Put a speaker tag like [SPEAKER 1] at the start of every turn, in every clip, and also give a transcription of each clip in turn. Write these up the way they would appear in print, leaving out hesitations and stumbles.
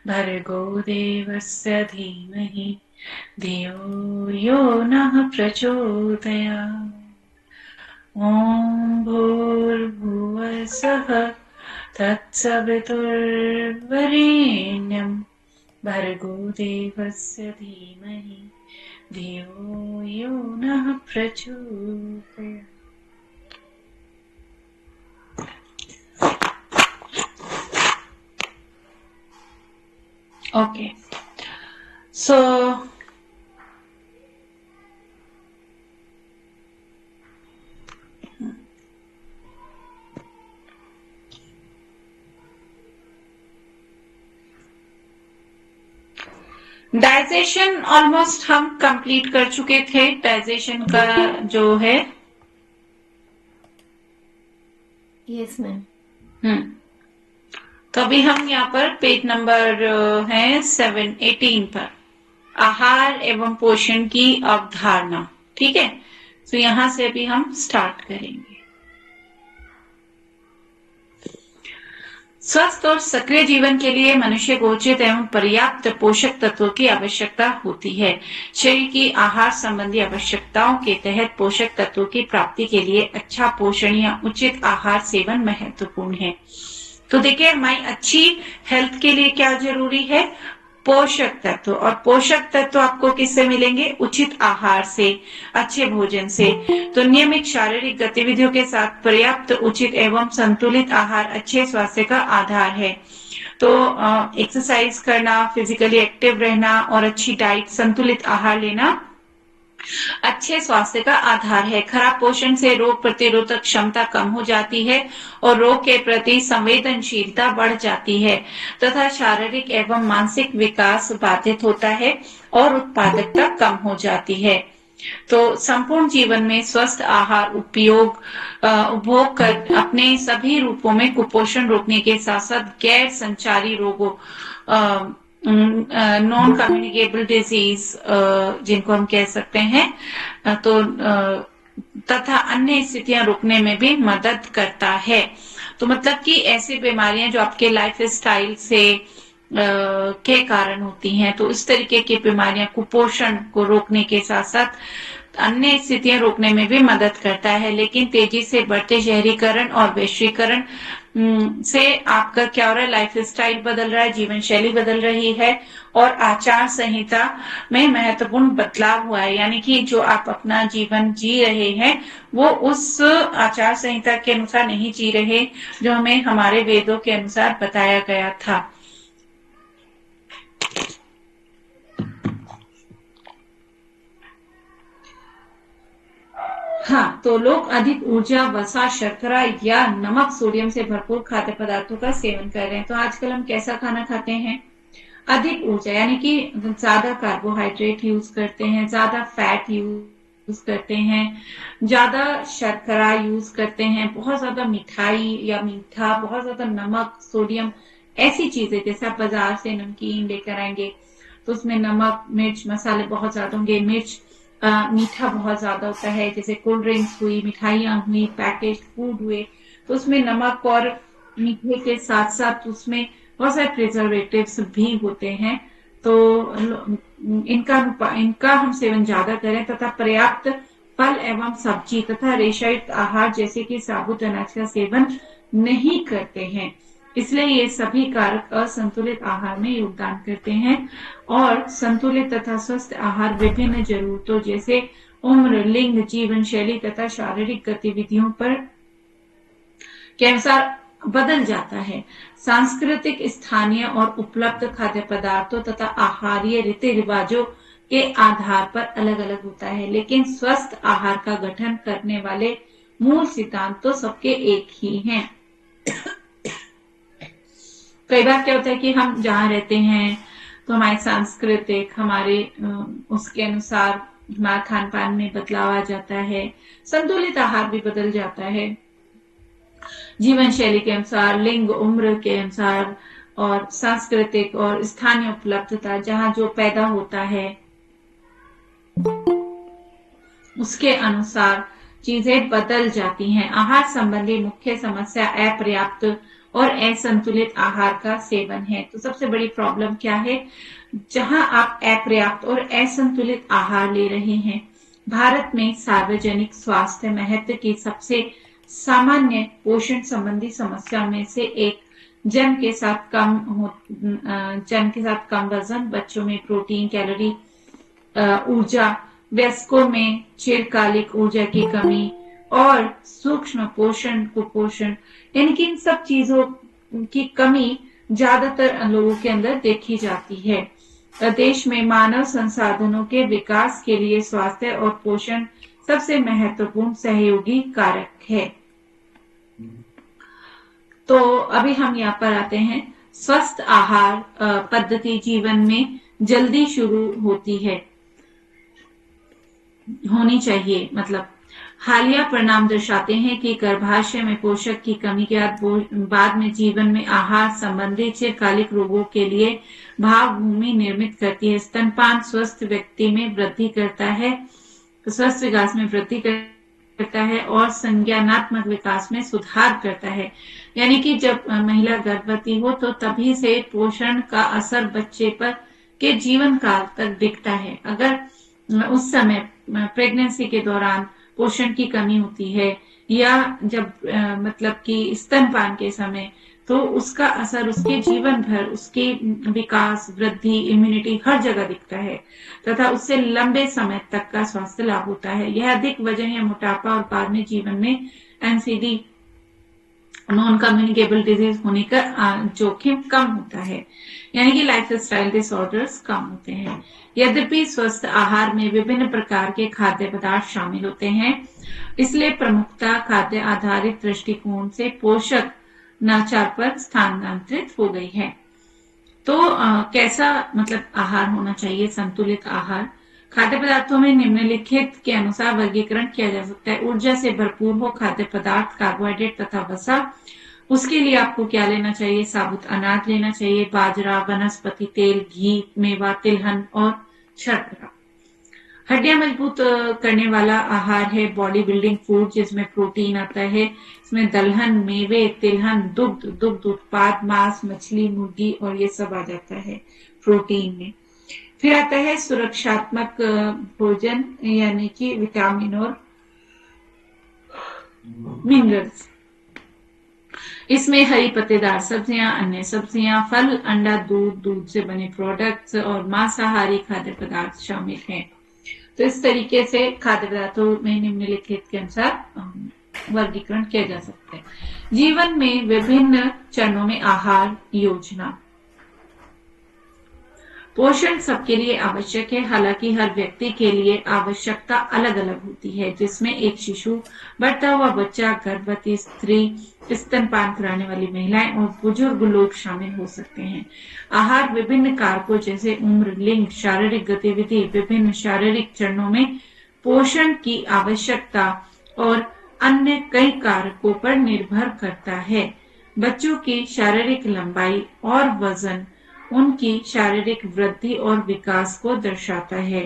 [SPEAKER 1] भर्गो देवस्य धीमहि धियो यो नः प्रचोदयात्। ॐ भूर्भुवस्सुः तत्सवितुर्वरेण्यं भर्गो देवस्य धीमहि धियो यो नः प्रचोदयात्। Okay, so डाइजेशन ऑलमोस्ट हम कंप्लीट कर चुके थे। डाइजेशन का जो है
[SPEAKER 2] यस मैम।
[SPEAKER 1] तो अभी हम यहाँ पर पेज नंबर है 18 पर आहार एवं पोषण की अवधारणा। ठीक है, तो यहाँ से अभी हम स्टार्ट करेंगे। स्वस्थ और सक्रिय जीवन के लिए मनुष्य को उचित एवं पर्याप्त पोषक तत्वों की आवश्यकता होती है। शरीर की आहार संबंधी आवश्यकताओं के तहत पोषक तत्वों की प्राप्ति के लिए अच्छा पोषण या उचित आहार सेवन महत्वपूर्ण है। तो देखिए, हमारी अच्छी हेल्थ के लिए क्या जरूरी है? पोषक तत्व। और पोषक तत्व आपको किससे मिलेंगे? उचित आहार से, अच्छे भोजन से। तो नियमित शारीरिक गतिविधियों के साथ पर्याप्त, उचित एवं संतुलित आहार अच्छे स्वास्थ्य का आधार है। तो एक्सरसाइज करना, फिजिकली एक्टिव रहना और अच्छी डाइट, संतुलित आहार लेना अच्छे स्वास्थ्य का आधार है। खराब पोषण से रोग प्रतिरोधक क्षमता कम हो जाती है और रोग के प्रति संवेदनशीलता बढ़ जाती है तथा शारीरिक एवं मानसिक विकास बाधित होता है और उत्पादकता कम हो जाती है। तो संपूर्ण जीवन में स्वस्थ आहार उपभोग कर अपने सभी रूपों में कुपोषण रोकने के साथ साथ गैर संचारी रोगों, नॉन कम्युनिकेबल डिजीज जिनको हम कह सकते हैं, तो तथा अन्य स्थितियां रोकने में भी मदद करता है। तो मतलब कि ऐसी बीमारियां जो आपके लाइफ स्टाइल से के कारण होती हैं, तो इस तरीके की बीमारियां कुपोषण को रोकने के साथ साथ अन्य स्थितियां रोकने में भी मदद करता है। लेकिन तेजी से बढ़ते शहरीकरण और वैश्वीकरण से आपका क्या हो रहा है? लाइफ स्टाइल बदल रहा है, जीवन शैली बदल रही है और आचार संहिता में महत्वपूर्ण बदलाव हुआ है। यानी कि जो आप अपना जीवन जी रहे हैं वो उस आचार संहिता के अनुसार नहीं जी रहे जो हमें हमारे वेदों के अनुसार बताया गया था। हाँ, तो लोग अधिक ऊर्जा, वसा, शर्करा या नमक, सोडियम से भरपूर खाद्य पदार्थों का सेवन कर रहे हैं। तो आजकल हम कैसा खाना खाते हैं? अधिक ऊर्जा, यानी कि ज्यादा कार्बोहाइड्रेट यूज करते हैं, ज्यादा फैट यूज करते हैं, ज्यादा शर्करा यूज करते हैं, बहुत ज्यादा मिठाई या मीठा, बहुत ज्यादा नमक, सोडियम, ऐसी चीजें। जैसे आप बाजार से नमकीन लेकर आएंगे तो उसमें नमक, मिर्च, मसाले बहुत ज्यादा होंगे। मिर्च, मीठा बहुत ज्यादा होता है। जैसे कोल्ड ड्रिंक्स हुई, मिठाइयां हुई, पैकेज फूड हुए, तो उसमें नमक और मीठे के साथ साथ उसमें बहुत सारे प्रिजर्वेटिव्स भी होते हैं। तो इनका हम सेवन ज्यादा करें तथा पर्याप्त फल एवं सब्जी तथा रेशायुक्त आहार जैसे कि साबुत अनाज का सेवन नहीं करते हैं। इसलिए ये सभी कारक असंतुलित आहार में योगदान करते हैं। और संतुलित तथा स्वस्थ आहार विभिन्न जरूरतों जैसे उम्र, लिंग, जीवन शैली तथा शारीरिक गतिविधियों पर के अनुसार बदल जाता है। सांस्कृतिक, स्थानीय और उपलब्ध खाद्य पदार्थों तथा आहारीय रीति रिवाजों के आधार पर अलग अलग होता है, लेकिन स्वस्थ आहार का गठन करने वाले मूल सिद्धांत तो सबके एक ही हैं। कई बार क्या होता है कि हम जहाँ रहते हैं तो हमारे सांस्कृतिक, हमारे उसके अनुसार हमारा खान पान में बदलाव आ जाता है, संतुलित आहार भी बदल जाता है जीवन शैली के अनुसार, लिंग, उम्र के अनुसार और सांस्कृतिक और स्थानीय उपलब्धता, जहाँ जो पैदा होता है उसके अनुसार चीजें बदल जाती हैं। आहार संबंधी मुख्य समस्या अपर्याप्त और असंतुलित आहार का सेवन है। तो सबसे बड़ी प्रॉब्लम क्या है? जहां आप अपर्याप्त और असंतुलित आहार ले रहे हैं। भारत में सार्वजनिक स्वास्थ्य महत्व की सबसे सामान्य पोषण संबंधी समस्या में से एक जन्म के साथ कम वजन, बच्चों में प्रोटीन, कैलोरी, ऊर्जा, वयस्कों में चिरकालिक ऊर्जा की कमी और सूक्ष्म पोषण, कुपोषण, यानी कि इन सब चीजों की कमी ज्यादातर लोगों के अंदर देखी जाती है। देश में मानव संसाधनों के विकास के लिए स्वास्थ्य और पोषण सबसे महत्वपूर्ण सहयोगी कारक है। तो अभी हम यहाँ पर आते हैं। स्वस्थ आहार पद्धति जीवन में जल्दी शुरू होनी चाहिए। मतलब हालिया परिणाम दर्शाते हैं कि गर्भाशय में पोषक की कमी के बाद में जीवन में आहार संबंधी चिरकालिक रोगों के लिए भावभूमि निर्मित करती है। स्तनपान स्वस्थ व्यक्ति में वृद्धि करता है, स्वस्थ विकास में वृद्धि करता है और संज्ञानात्मक विकास में सुधार करता है। यानी कि जब महिला गर्भवती हो तो तभी से पोषण का असर बच्चे पर के जीवन काल तक दिखता है। अगर उस समय प्रेगनेंसी के दौरान पोषण की कमी होती है या जब मतलब कि स्तनपान के समय, तो उसका असर उसके जीवन भर, उसके विकास, वृद्धि, इम्यूनिटी हर जगह दिखता है तथा उससे लंबे समय तक का स्वास्थ्य लाभ होता है। यह अधिक वजन या मोटापा और बाद में जीवन में एनसीडी, नॉन कम्युनिकेबल डिजीज होने का जोखिम कम होता है। यानी कि लाइफ स्टाइल डिसऑर्डर्स कम होते हैं। यद्यपि स्वस्थ आहार में विभिन्न प्रकार के खाद्य पदार्थ शामिल होते हैं, इसलिए प्रमुखता खाद्य आधारित दृष्टिकोण से पोषक नाचार पर स्थानांतरित हो गई है। तो कैसा मतलब आहार होना चाहिए? संतुलित आहार। खाद्य पदार्थों में निम्नलिखित के अनुसार वर्गीकरण किया जा सकता है। ऊर्जा से भरपूर हो खाद्य पदार्थ, कार्बोहाइड्रेट तथा वसा। उसके लिए आपको क्या लेना चाहिए? साबुत अनाज लेना चाहिए, बाजरा, वनस्पति तेल, घी, मेवा, तिलहन और शर्करा। हड्डियां मजबूत करने वाला आहार है बॉडी बिल्डिंग फूड, जिसमें प्रोटीन आता है। इसमें दलहन, मेवे, तिलहन, दुग्ध उत्पाद, मांस, मछली, मुर्गी और ये सब आ जाता है प्रोटीन में। फिर आता है सुरक्षात्मक भोजन, यानी कि विटामिन और मिनरल्स। इसमें हरी पत्तेदार सब्जियां, अन्य सब्जियां, फल, अंडा, दूध से बने प्रोडक्ट्स और मांसाहारी खाद्य पदार्थ शामिल हैं। तो इस तरीके से खाद्य पदार्थों में निम्नलिखित के अनुसार वर्गीकरण किया जा सकता है। जीवन में विभिन्न चरणों में आहार योजना। पोषण सबके लिए आवश्यक है, हालांकि हर व्यक्ति के लिए आवश्यकता अलग अलग होती है, जिसमें एक शिशु, बढ़ता हुआ बच्चा, गर्भवती स्त्री, स्तनपान कराने वाली महिलाएं और बुजुर्ग लोग शामिल हो सकते हैं। आहार विभिन्न कारकों जैसे उम्र, लिंग, शारीरिक गतिविधि, विभिन्न शारीरिक चरणों में पोषण की आवश्यकता और अन्य कई कारकों पर निर्भर करता है। बच्चों की शारीरिक लंबाई और वजन उनकी शारीरिक वृद्धि और विकास को दर्शाता है,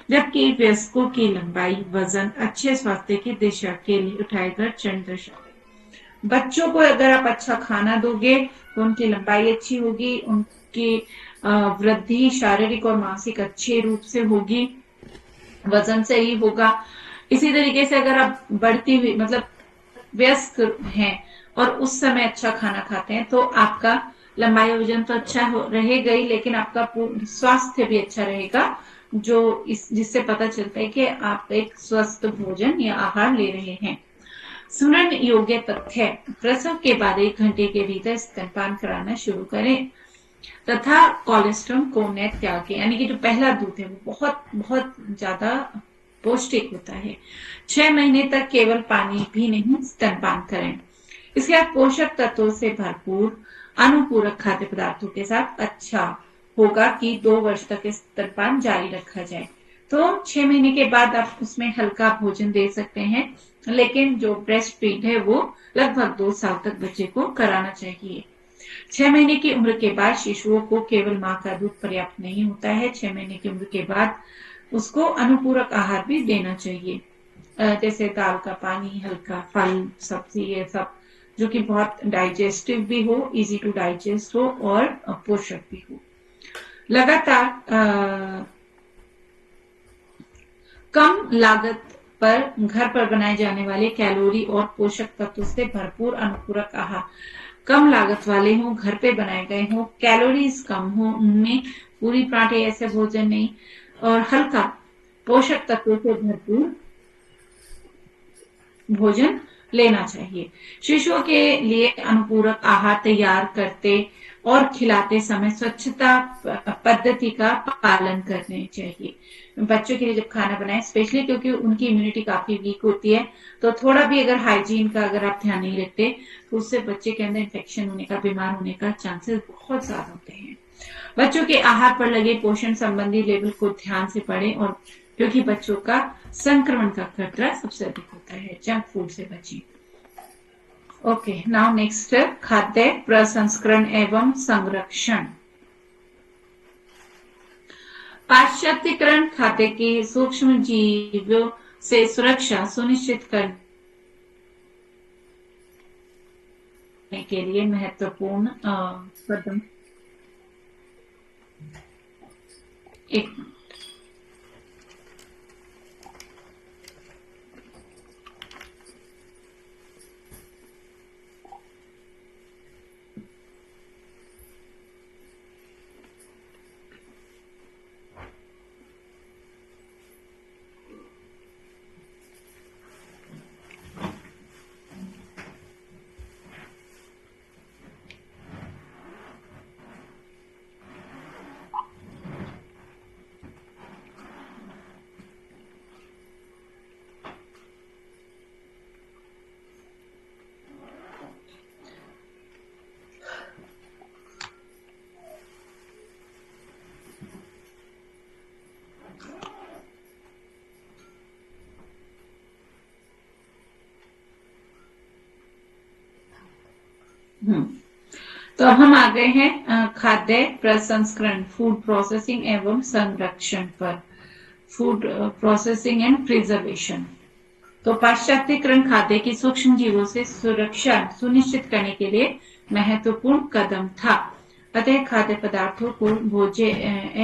[SPEAKER 1] जबकि वयस्कों की लंबाई, वजन अच्छे स्वास्थ्य की दिशा के लिए उठाए गए चरण दर्शाते हैं। बच्चों को अगर आप अच्छा खाना दोगे तो उनकी लंबाई अच्छी होगी, उनकी वृद्धि शारीरिक और मानसिक अच्छे रूप से होगी, वजन सही होगा। इसी तरीके से अगर आप बढ़ती हुई मतलब व्यस्क हैं और उस समय अच्छा खाना खाते हैं तो आपका लंबाई वजन तो अच्छा रहेगा ही, लेकिन आपका स्वास्थ्य भी अच्छा रहेगा, जो जिससे पता चलता है कि आप एक स्वस्थ भोजन या आहार ले रहे हैं। स्मरण योग्य तथ्य: प्रसव के बाद 1 घंटे के भीतर स्तनपान कराना शुरू करें तथा कोलेस्ट्रॉल को न त्यागें। यानी कि जो पहला दूध है वो बहुत बहुत ज्यादा पौष्टिक होता है। 6 महीने तक केवल पानी भी नहीं, स्तनपान करें। इसके बाद पोषक तत्वों से भरपूर अनुपूरक खाद्य पदार्थों के साथ अच्छा होगा कि 2 वर्ष तक स्तनपान जारी रखा जाए। तो 6 महीने के बाद आप उसमें हल्का भोजन दे सकते हैं, लेकिन जो ब्रेस्ट फीड है वो लगभग 2 साल तक बच्चे को कराना चाहिए। 6 महीने की उम्र के बाद शिशुओं को केवल मां का दूध पर्याप्त नहीं होता है। 6 महीने की उम्र के बाद उसको अनुपूरक आहार भी देना चाहिए, जैसे दाल का पानी, हल्का फल, सब्जी, ये सब जो कि बहुत डाइजेस्टिव भी हो, इजी टू डाइजेस्ट हो और पोषक भी हो। लगातार कम लागत पर घर पर बनाए जाने वाले कैलोरी और पोषक तत्वों से भरपूर अनुपूरक आहार, कम लागत वाले हों, घर पे बनाए गए हों, कैलोरीज कम हो, उनमें पूरी पराठे ऐसे भोजन नहीं, और हल्का पोषक तत्वों से भरपूर भोजन लेना चाहिए। शिशुओं के लिए अनुपूरक आहार तैयार करते और खिलाते समय स्वच्छता पद्धति का पालन करने चाहिए। बच्चों के लिए जब खाना बनाएं, स्पेशली क्योंकि उनकी इम्यूनिटी काफी वीक होती है, तो थोड़ा भी अगर हाइजीन का अगर आप ध्यान नहीं रखते तो उससे बच्चे के अंदर इन्फेक्शन होने का, बीमार होने का चांसेस बहुत ज्यादा होते हैं। बच्चों के आहार पर लगे पोषण संबंधी लेबल को ध्यान से पढ़ें, और क्योंकि बच्चों का संक्रमण का खतरा सबसे अधिक होता है। जंक फूड से बचें। ओके, नाउ नेक्स्ट, खाद्य प्रसंस्करण एवं संरक्षण। पाश्चात्यकरण खाद्य के सूक्ष्म जीवों से सुरक्षा सुनिश्चित करने के लिए महत्वपूर्ण कदम। एक तो अब हम आ गए हैं खाद्य प्रसंस्करण, फूड प्रोसेसिंग एवं संरक्षण पर। Food processing and preservation. तो पाश्चात्यकरण खाद्य की सूक्ष्म जीवों से सुरक्षा सुनिश्चित करने के लिए महत्वपूर्ण कदम था। अतः खाद्य पदार्थों को भोज्य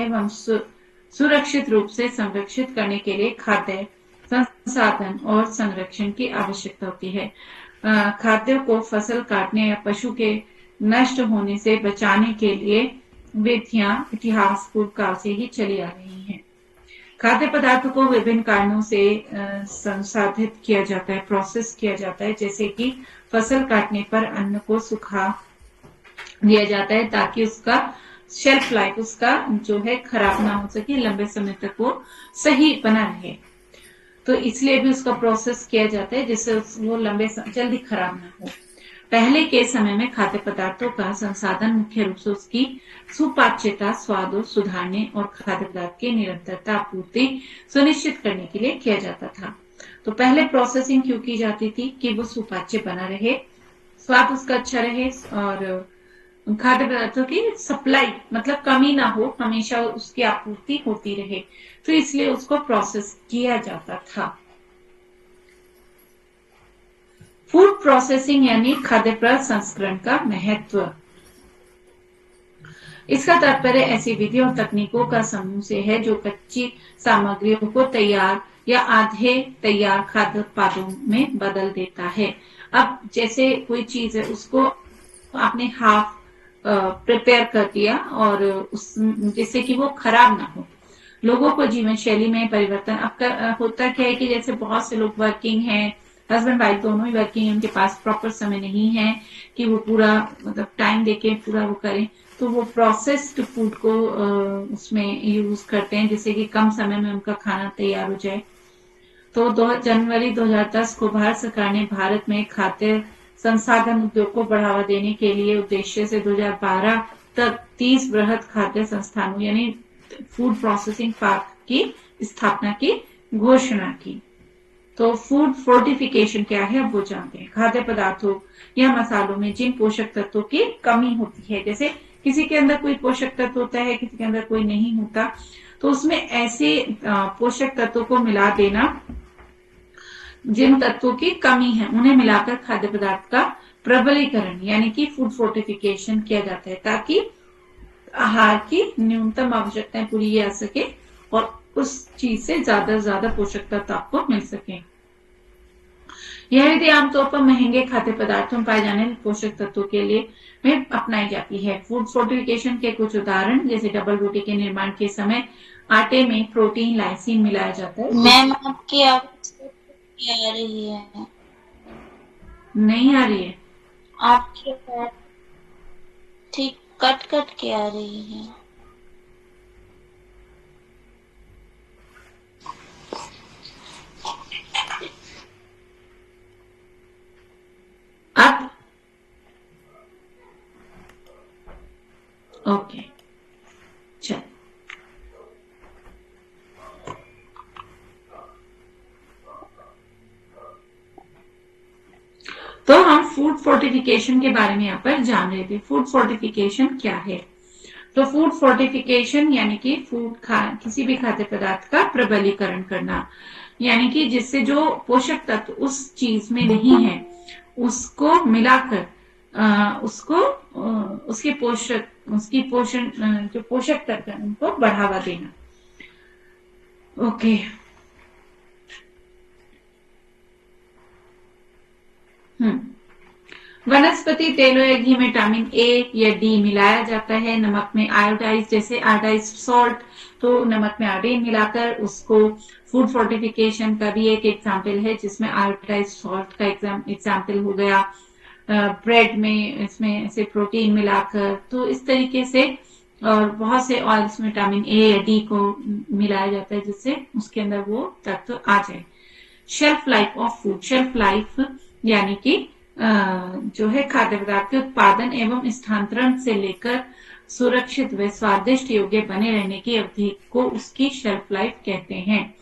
[SPEAKER 1] एवं सुरक्षित रूप से संरक्षित करने के लिए खाद्य संसाधन और संरक्षण की आवश्यकता होती है। खाद्य को फसल काटने या पशु के नष्ट होने से बचाने के लिए विधियां इतिहास पूर्व काल से ही चली आ रही हैं। खाद्य पदार्थों को विभिन्न कारणों से संसाधित किया जाता है, प्रोसेस किया जाता है, जैसे कि फसल काटने पर अन्न को सुखा दिया जाता है ताकि उसका शेल्फ लाइफ, उसका जो है खराब ना हो सके, लंबे समय तक वो सही बना रहे। तो इसलिए भी उसका प्रोसेस किया जाता है जिससे वो लंबे जल्दी खराब ना हो। पहले के समय में खाद्य पदार्थों का संसाधन मुख्य रूप से उसकी सुपाच्यता, स्वाद सुधारने और खाद्य पदार्थ की निरंतरता आपूर्ति सुनिश्चित करने के लिए किया जाता था। तो पहले प्रोसेसिंग क्यों की जाती थी कि वो सुपाच्य बना रहे, स्वाद उसका अच्छा रहे और खाद्य पदार्थों की सप्लाई मतलब कमी ना हो, हमेशा उसकी आपूर्ति होती रहे, तो इसलिए उसको प्रोसेस किया जाता था। फूड प्रोसेसिंग यानी खाद्य प्रसंस्करण का महत्व। इसका तात्पर्य ऐसी विधियों और तकनीकों का समूह से है जो कच्ची सामग्रियों को तैयार या आधे तैयार खाद्य उत्पादों में बदल देता है। अब जैसे कोई चीज है, उसको आपने हाफ प्रिपेयर कर दिया और जिससे कि वो खराब ना हो। लोगों को जीवन शैली में परिवर्तन अब होता क्या है कि जैसे बहुत से लोग वर्किंग हैं, हस्बैंड वाइफ दोनों ही वर्किंग है, उनके पास प्रॉपर समय नहीं है कि वो पूरा मतलब टाइम देके पूरा वो करें, तो वो प्रोसेस्ड फूड को उसमें यूज करते हैं जिससे कि कम समय में उनका खाना तैयार हो जाए। तो जनवरी 2010 को भारत सरकार ने भारत में खाद्य संसाधन उद्योग को बढ़ावा देने के लिए उद्देश्य से 2012 तक 30 बृहद खाद्य संस्थानों यानी फूड प्रोसेसिंग पार्क की स्थापना की घोषणा की। तो फूड फोर्टिफिकेशन क्या है अब वो जानते हैं। खाद्य पदार्थों या मसालों में जिन पोषक तत्वों की कमी होती है, जैसे किसी के अंदर कोई पोषक तत्व होता है, किसी के अंदर कोई नहीं होता, तो उसमें ऐसे पोषक तत्वों को मिला देना जिन तत्वों की कमी है, उन्हें मिलाकर खाद्य पदार्थ का प्रबलीकरण यानी कि फूड फोर्टिफिकेशन किया जाता है ताकि आहार की न्यूनतम आवश्यकताएं पूरी की जा सके और उस चीज से ज्यादा पोषक तत्व आपको मिल सके। यह विधि आमतौर पर महंगे खाद्य पदार्थों में पाए जाने वाले पोषक तत्वों के लिए में अपनाई जाती है। फूड फोर्टिफिकेशन के कुछ उदाहरण जैसे डबल रोटी के निर्माण के समय आटे में प्रोटीन लाइसिन मिलाया जाता है।
[SPEAKER 3] मैम आपकी आवाज आ रही है।
[SPEAKER 1] नहीं आ रही है
[SPEAKER 3] आपकी आवाज ठीक कट कट के आ रही है।
[SPEAKER 1] अब ओके चल तो हम फूड फोर्टिफिकेशन के बारे में यहाँ पर जान रहे थे। फूड फोर्टिफिकेशन क्या है? तो फूड फोर्टिफिकेशन यानी कि किसी भी खाद्य पदार्थ का प्रबलीकरण करना, यानी कि जिससे जो पोषक तत्व उस चीज में नहीं है उसको मिलाकर उसके पोषण जो पोषक तत्व है उनको बढ़ावा देना। ओके वनस्पति तेलों या घी में विटामिन ए या डी मिलाया जाता है। नमक में आयोडाइज जैसे आयोडाइज सॉल्ट, तो नमक में आयोडीन मिलाकर उसको फूड फोर्टिफिकेशन का भी एक एग्जाम्पल है जिसमें आयोडाइज सॉल्ट का एग्जाम्पल हो गया। ब्रेड में इसमें ऐसे प्रोटीन मिलाकर, तो इस तरीके से और बहुत से ऑयल्स में विटामिन ए या डी को मिलाया जाता है जिससे उसके अंदर वो तत्व आ जाए। Shelf life of food, shelf life यानी कि जो है खाद्य पदार्थ के उत्पादन एवं स्थानांतरण से लेकर सुरक्षित व स्वादिष्ट योग्य बने रहने की अवधि को उसकी शेल्फ लाइफ कहते हैं।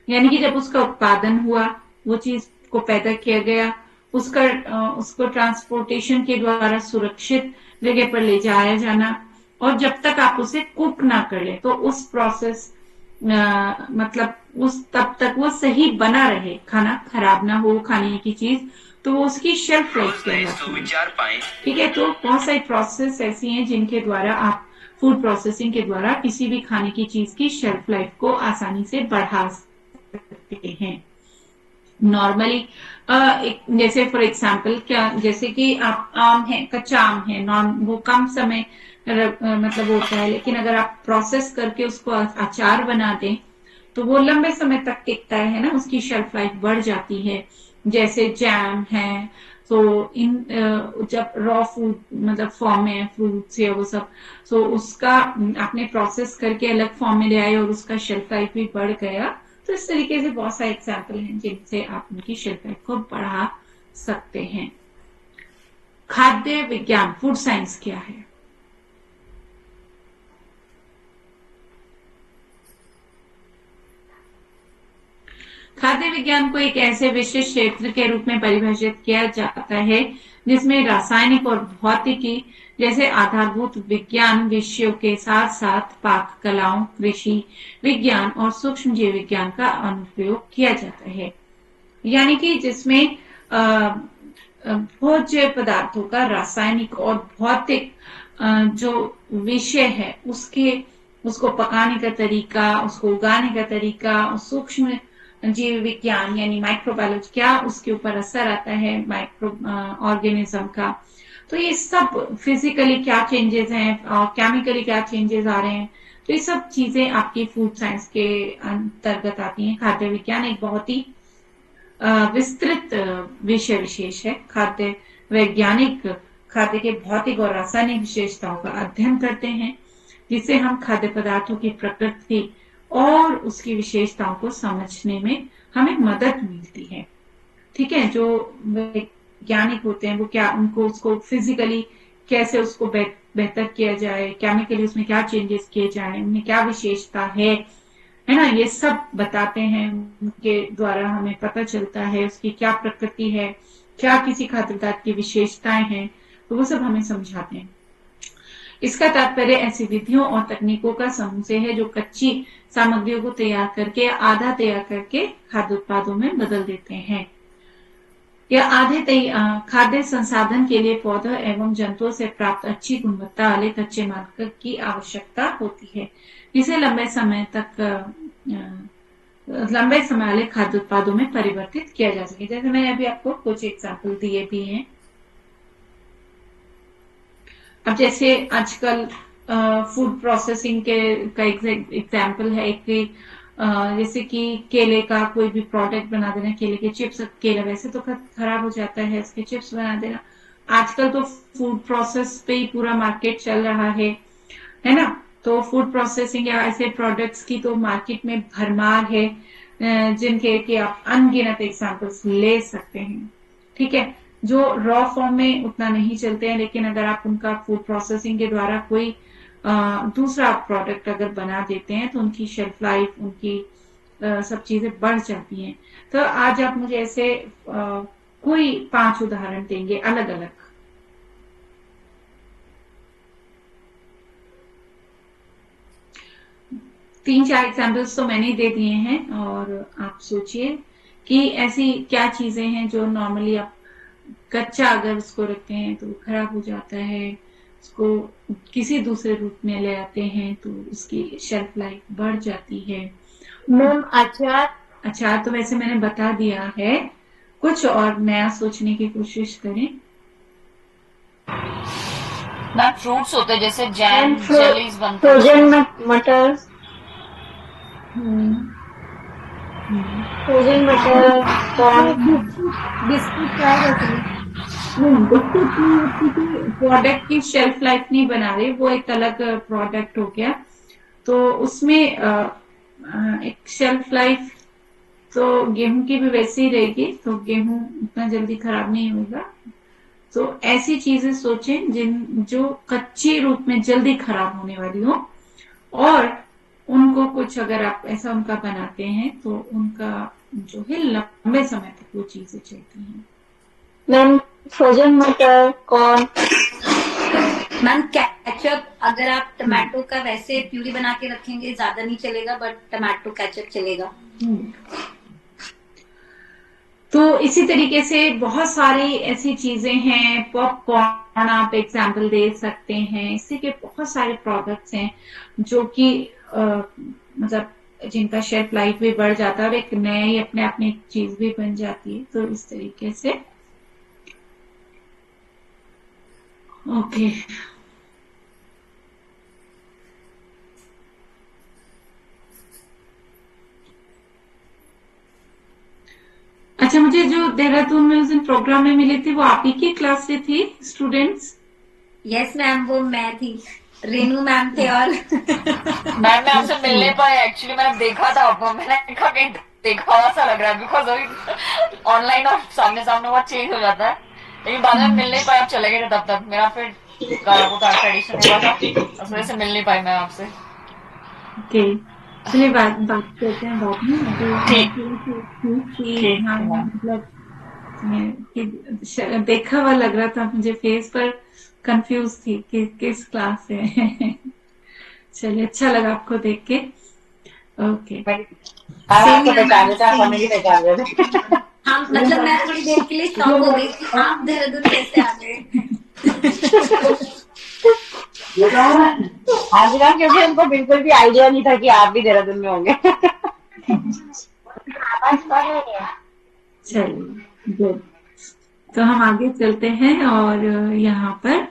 [SPEAKER 1] यानी कि जब उसका उत्पादन हुआ, वो चीज को पैदा किया गया, उसको ट्रांसपोर्टेशन के द्वारा सुरक्षित जगह पर ले जाया जाना, और जब तक आप उसे कुक ना कर ले तो उस प्रोसेस मतलब तब तक वो सही बना रहे, खाना खराब ना हो, खाने की चीज, तो वो उसकी शेल्फ लाइफ कहलाती है। ठीक है, तो बहुत सारी प्रोसेस ऐसी हैं जिनके द्वारा आप फूड प्रोसेसिंग के द्वारा किसी भी खाने की चीज की शेल्फ लाइफ को आसानी से बढ़ा सकते हैं। नॉर्मली जैसे फॉर एग्जाम्पल क्या, जैसे कि आप आम है, कच्चा आम है, वो कम समय मतलब होता है, लेकिन अगर आप प्रोसेस करके उसको अचार बना दें तो वो लंबे समय तक टिकता है ना, उसकी शेल्फ लाइफ बढ़ जाती है। जैसे जैम है, तो जब रॉ फूड मतलब फॉर्म में फ्रूट्स या वो सब, तो उसका आपने प्रोसेस करके अलग फॉर्म में ले आए और उसका शेल्फ लाइफ भी बढ़ गया। तो इस तरीके से बहुत सारे एग्जाम्पल हैं जिनसे आप उनकी शेल्फ लाइफ को बढ़ा सकते हैं। खाद्य विज्ञान, फूड साइंस क्या है? खाद्य विज्ञान को एक ऐसे विशिष्ट क्षेत्र के रूप में परिभाषित किया जाता है जिसमें रासायनिक और भौतिकी जैसे आधारभूत विज्ञान विषयों के साथ साथ पाक कलाओं, कृषि विज्ञान और सूक्ष्म जीव विज्ञान का अनुप्रयोग किया जाता है। यानी कि जिसमें भोज्य पदार्थों का रासायनिक और भौतिक जो विषय है उसको पकाने का तरीका, उसको उगाने का तरीका, सूक्ष्म जीव विज्ञान यानी माइक्रोबायोलॉजी, क्या उसके ऊपर असर आता है माइक्रो ऑर्गेनिज्म का, तो ये सब फिजिकली क्या चेंजेस हैं और केमिकली क्या चेंजेस आ रहे हैं, तो ये सब चीजें आपकी फूड साइंस के अंतर्गत आती हैं। खाद्य विज्ञान एक बहुत ही विस्तृत विषय विशेष है। खाद्य वैज्ञानिक खाद्य के भौतिक और रासायनिक विशेषताओं का अध्ययन करते हैं जिससे हम खाद्य पदार्थों की प्रकृति और उसकी विशेषताओं को समझने में हमें मदद मिलती है। ठीक है, जो वैज्ञानिक होते हैं वो क्या उनको उसको फिजिकली कैसे उसको बेहतर किया जाए, केमिकली उसमें क्या चेंजेस किए जाए, उनमें क्या विशेषता है ना, ये सब बताते हैं। उनके द्वारा हमें पता चलता है उसकी क्या प्रकृति है, क्या किसी खाद्य पदार्थ की विशेषताएं हैं, तो वो सब हमें समझाते हैं। इसका तात्पर्य ऐसी विधियों और तकनीकों का समूह से है जो कच्ची सामग्रियों को तैयार करके आधा तैयार करके खाद्य उत्पादों में बदल देते हैं। या खाद्य संसाधन के लिए पौधों एवं जंतुओं से प्राप्त अच्छी गुणवत्ता वाले कच्चे माल की आवश्यकता होती है, जिसे लंबे समय वाले खाद्य उत्पादों में परिवर्तित किया जा सके। जैसे मैंने अभी आपको कुछ एग्जाम्पल दिए भी हैं। अब जैसे आजकल फूड प्रोसेसिंग के का एग्जाम्पल है एक, जैसे कि केले का कोई भी प्रोडक्ट बना देना, केले के चिप्स, केला वैसे तो खराब हो जाता है, इसके चिप्स बना देना। आजकल तो फूड प्रोसेस पे ही पूरा मार्केट चल रहा है ना। तो फूड प्रोसेसिंग या ऐसे प्रोडक्ट्स की तो मार्केट में भरमार है, जिनके कि आप अनगिनत एग्जाम्पल्स ले सकते हैं। ठीक है, जो रॉ फॉर्म में उतना नहीं चलते हैं, लेकिन अगर आप उनका फूड प्रोसेसिंग के द्वारा कोई दूसरा प्रोडक्ट अगर बना देते हैं तो उनकी शेल्फ लाइफ, उनकी सब चीजें बढ़ जाती हैं। तो आज आप मुझे ऐसे कोई 5 उदाहरण देंगे अलग अलग। तीन चार एग्जाम्पल्स तो मैंने दे दिए हैं, और आप सोचिए कि ऐसी क्या चीजें हैं जो नॉर्मली आप कच्चा अगर उसको रखते हैं तो खराब हो जाता है, उसको किसी दूसरे रूप में ले आते हैं तो उसकी शेल्फ लाइफ बढ़ जाती है।
[SPEAKER 3] मैम अचार
[SPEAKER 1] तो वैसे मैंने बता दिया है, कुछ और नया सोचने की कोशिश करें।
[SPEAKER 4] मैम फ्रूट्स होते हैं जैसे जैम,
[SPEAKER 3] मैम
[SPEAKER 4] जेलीज बनते हैं
[SPEAKER 3] फ्रोजन
[SPEAKER 4] उसमें।
[SPEAKER 3] मटर, फ्रोजन मटर, कॉर्न।
[SPEAKER 2] बिस्किट क्या होती है?
[SPEAKER 1] प्रोडक्ट की शेल्फ लाइफ नहीं बना रहे, वो एक अलग प्रोडक्ट हो गया। तो उसमें एक शेल्फ लाइफ तो गेहूं की भी वैसे ही रहेगी, तो गेहूं उतना जल्दी खराब नहीं होगा। तो ऐसी चीजें सोचें जो कच्चे रूप में जल्दी खराब होने वाली हो, और उनको कुछ अगर आप ऐसा उनका बनाते हैं तो उनका जो है लंबे समय तक वो चीजें चलती हैं।
[SPEAKER 3] मैम फ्रोजन मटर, कॉर्न।
[SPEAKER 2] मैम केचप, अगर आप टमाटो का वैसे प्यूरी बना के रखेंगे ज्यादा नहीं चलेगा, बट टमाटो केचप चलेगा।
[SPEAKER 1] तो इसी तरीके से बहुत सारी ऐसी चीजें हैं। पॉपकॉर्न आप एग्जाम्पल दे सकते हैं। इसी के बहुत सारे प्रोडक्ट्स हैं जो कि मतलब जिनका शेल्फ लाइफ भी बढ़ जाता है और एक नई अपने आप में एक चीज भी बन जाती है। तो इस तरीके से ओके। अच्छा, मुझे जो देहरादून में उस दिन प्रोग्राम में मिले थे वो आप ही की क्लास से थी स्टूडेंट्स?
[SPEAKER 2] यस मैम, वो मैं थी, रेनू मैम थे। और
[SPEAKER 4] मैम मैं आपसे मिल नहीं पाया एक्चुअली, मैंने देखा था आपको, मैंने कहा कहीं देखा हुआ सा लग रहा है, बिकॉज अभी ऑनलाइन और सामने सामने बहुत चेंज हो जाता है। लेकिन बाद में मिल नहीं पाया, आप चले गए थे तब तक। मेरा फिर वो था ट्रेडिशन हुआ था, उस वजह से मिल नहीं पाई मैं आपसे।
[SPEAKER 1] ओके, चलिए बात करते हैं बाद में।
[SPEAKER 4] ठीक
[SPEAKER 1] हाँ,
[SPEAKER 4] है।
[SPEAKER 1] मतलब देखा हुआ लग रहा था मुझे, फेस पर कंफ्यूज थी कि किस क्लास से है। चलिए, अच्छा लगा आपको देख के। ओके,
[SPEAKER 4] आपको पहचान लेते, आप हमें भी पहचान लेते।
[SPEAKER 2] हाँ, मतलब मैं थोड़ी देर के लिए शॉक हो गई कि आप देहरादून कैसे आ गए।
[SPEAKER 4] आज मैम क्योंकि उनको बिल्कुल भी आइडिया नहीं था कि आप भी देहरादून में होंगे।
[SPEAKER 1] चलिए गुड। तो हम आगे चलते हैं, और यहाँ पर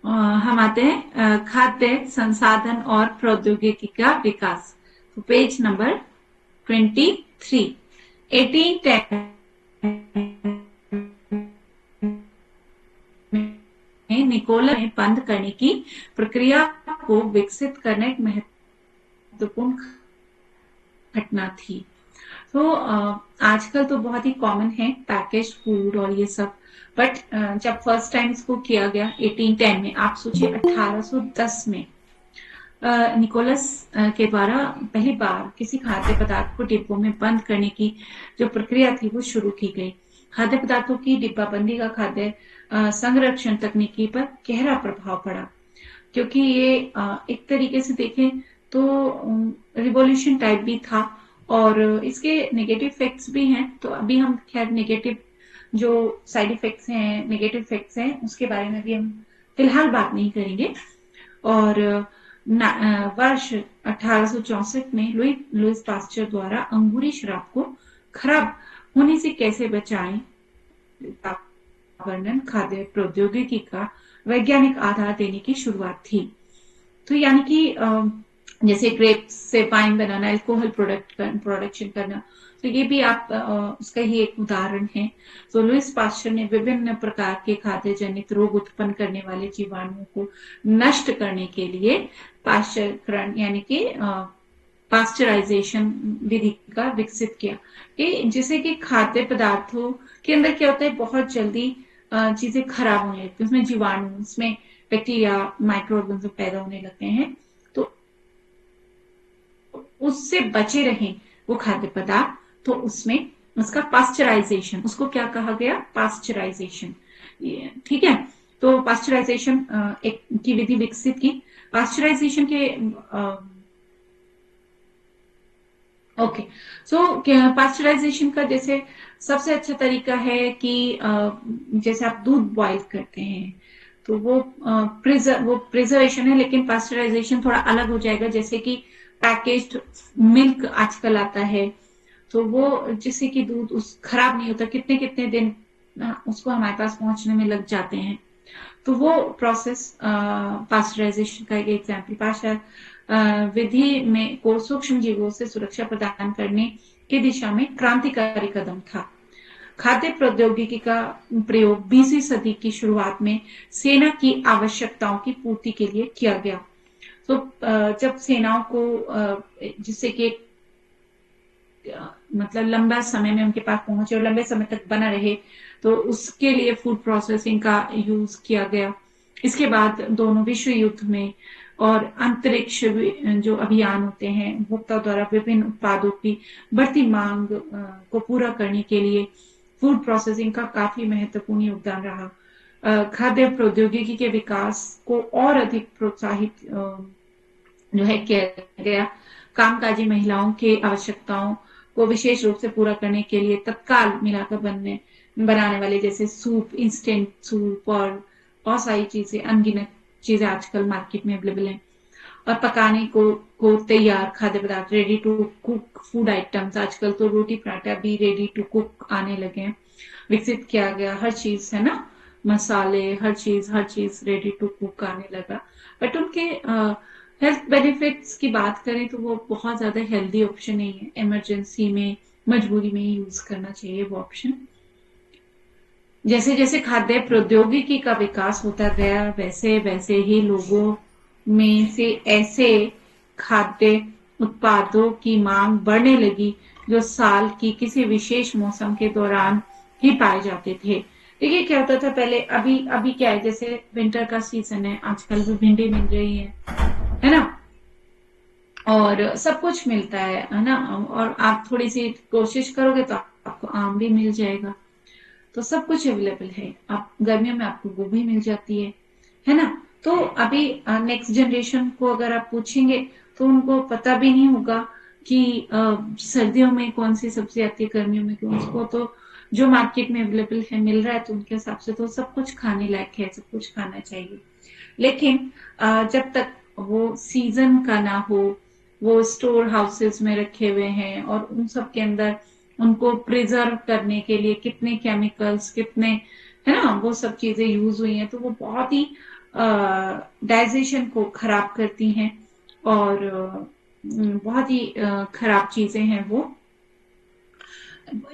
[SPEAKER 1] हम आते हैं खाद्य संसाधन और प्रौद्योगिकी का विकास। तो पेज नंबर 23, 1810 निकोला में बंद करने की प्रक्रिया को विकसित करना एक महत्वपूर्ण घटना थी। तो आजकल तो बहुत ही कॉमन है पैकेज फूड और ये सब, बट जब फर्स्ट टाइम इसको किया गया 1810 में, आप सोचिए 1810 में निकोलस के द्वारा पहली बार किसी खाद्य पदार्थ को डिब्बों में बंद करने की जो प्रक्रिया थी वो शुरू की गई। खाद्य पदार्थों की डिब्बाबंदी का खाद्य संरक्षण तकनीकी पर गहरा प्रभाव पड़ा, क्योंकि ये एक तरीके से देखें तो रिवॉल्यूशन टाइप भी था, और इसके नेगेटिव इफेक्ट्स भी हैं, तो अभी हम खैर नेगेटिव जो साइड इफेक्ट्स हैं, नेगेटिव इफेक्ट्स हैं, उसके बारे में भी हम फिलहाल बात नहीं करेंगे। और वर्ष 1864 में लुईस पास्चर द्वारा अंगूरी शराब को खराब होने से कैसे बचाएं का वर्णन खाद्य प्रौद्योगिकी का वैज्ञानिक आधार देने की शुरुआत थी। तो यानी कि जैसे ग्रेप्स से वाइन बनाना, अल्कोहल प्रोडक्शन करना, तो ये भी आप उसका ही एक उदाहरण है। तो लुईस पास्चर ने विभिन्न प्रकार के खाद्य जनित रोग उत्पन्न करने वाले जीवाणुओं को नष्ट करने के लिए पाश्चरीकरण यानी कि पास्चराइजेशन विधि का विकसित किया, कि जिससे कि खाद्य पदार्थों के अंदर क्या होता है, बहुत जल्दी चीजें खराब होने लगती है, उसमें जीवाणु, उसमें बैक्टीरिया, माइक्रो ऑर्गेनिज्म पैदा होने लगते हैं, तो उससे बचे रहें वो खाद्य पदार्थ, तो उसमें उसका पास्चराइजेशन, उसको क्या कहा गया, पास्चराइजेशन। ठीक है, तो पास्चराइजेशन एक की विधि विकसित की। पास्चराइजेशन के ओके, सो पास्चराइजेशन का जैसे सबसे अच्छा तरीका है कि जैसे आप दूध बॉईल करते हैं, तो वो प्रिजर्वेशन है, लेकिन पास्चराइजेशन थोड़ा अलग हो जाएगा। जैसे कि पैकेज्ड मिल्क आजकल आता है, तो वो जिससे कि दूध उस खराब नहीं होता, कितने कितने दिन उसको हमारे पास पहुंचने में लग जाते हैं, तो वो प्रोसेस पास्चराइजेशन का एक एग्जाम्पल। विधि में को सूक्ष्म जीवों से सुरक्षा प्रदान करने की दिशा में क्रांतिकारी कदम था। खाद्य प्रौद्योगिकी का प्रयोग 20वीं सदी की शुरुआत में सेना की आवश्यकताओं की पूर्ति के लिए किया गया। तो जब सेनाओं को जिससे कि मतलब लंबा समय में उनके पास पहुंचे और लंबे समय तक बना रहे, तो उसके लिए फूड प्रोसेसिंग का यूज किया गया। इसके बाद दोनों विश्व युद्ध में और अंतरिक्ष जो अभियान होते हैं, उपभोक्ताओं द्वारा विभिन्न उत्पादों की बढ़ती मांग को पूरा करने के लिए फूड प्रोसेसिंग का काफी महत्वपूर्ण योगदान रहा। खाद्य प्रौद्योगिकी के विकास को और अधिक प्रोत्साहित जो है किया गया। कामकाजी महिलाओं की आवश्यकताओं को विशेष रूप से पूरा करने के लिए तत्काल मिलाकर बनाने वाले जैसे सूप, इंस्टेंट सूप और बहुत सारी चीजें, अनगिनत चीजें आजकल मार्केट में अवेलेबल हैं। और पकाने को तैयार खाद्य पदार्थ, ready to cook food items, आजकल तो रोटी पराठा भी रेडी टू कुक आने लगे हैं, विकसित किया गया। हर चीज है ना, मसाले, हर चीज रेडी टू कुक आने लगा। बट उनके हेल्थ बेनिफिट्स की बात करें तो वो बहुत ज्यादा हेल्दी ऑप्शन नहीं है। इमरजेंसी में, मजबूरी में यूज करना चाहिए वो ऑप्शन। जैसे जैसे खाद्य प्रौद्योगिकी का विकास होता गया, वैसे वैसे ही लोगों में से ऐसे खाद्य उत्पादों की मांग बढ़ने लगी जो साल की किसी विशेष मौसम के दौरान ही पाए जाते थे। देखिए क्या होता था पहले, अभी क्या है, जैसे विंटर का सीजन है, आजकल भी भिंडी मिल रही है ना, और सब कुछ मिलता है ना, और आप थोड़ी सी कोशिश करोगे तो आपको आम भी मिल जाएगा, तो सब कुछ अवेलेबल है। आप गर्मियों में आपको गोभी मिल जाती है ना। तो अभी नेक्स्ट जनरेशन को अगर आप पूछेंगे तो उनको पता भी नहीं होगा कि सर्दियों में कौन सी सब्जी आती है, गर्मियों में कौन सी। तो जो मार्केट में अवेलेबल है, मिल रहा है, तो उनके हिसाब से तो सब कुछ खाने लायक है, सब कुछ खाना चाहिए। लेकिन जब तक वो सीजन का ना हो, वो स्टोर हाउसेस में रखे हुए हैं और उन सब के अंदर उनको प्रिजर्व करने के लिए कितने केमिकल्स, कितने, है ना, वो सब चीजें यूज हुई हैं, तो वो बहुत ही डाइजेशन को खराब करती हैं और बहुत ही खराब चीजें हैं वो।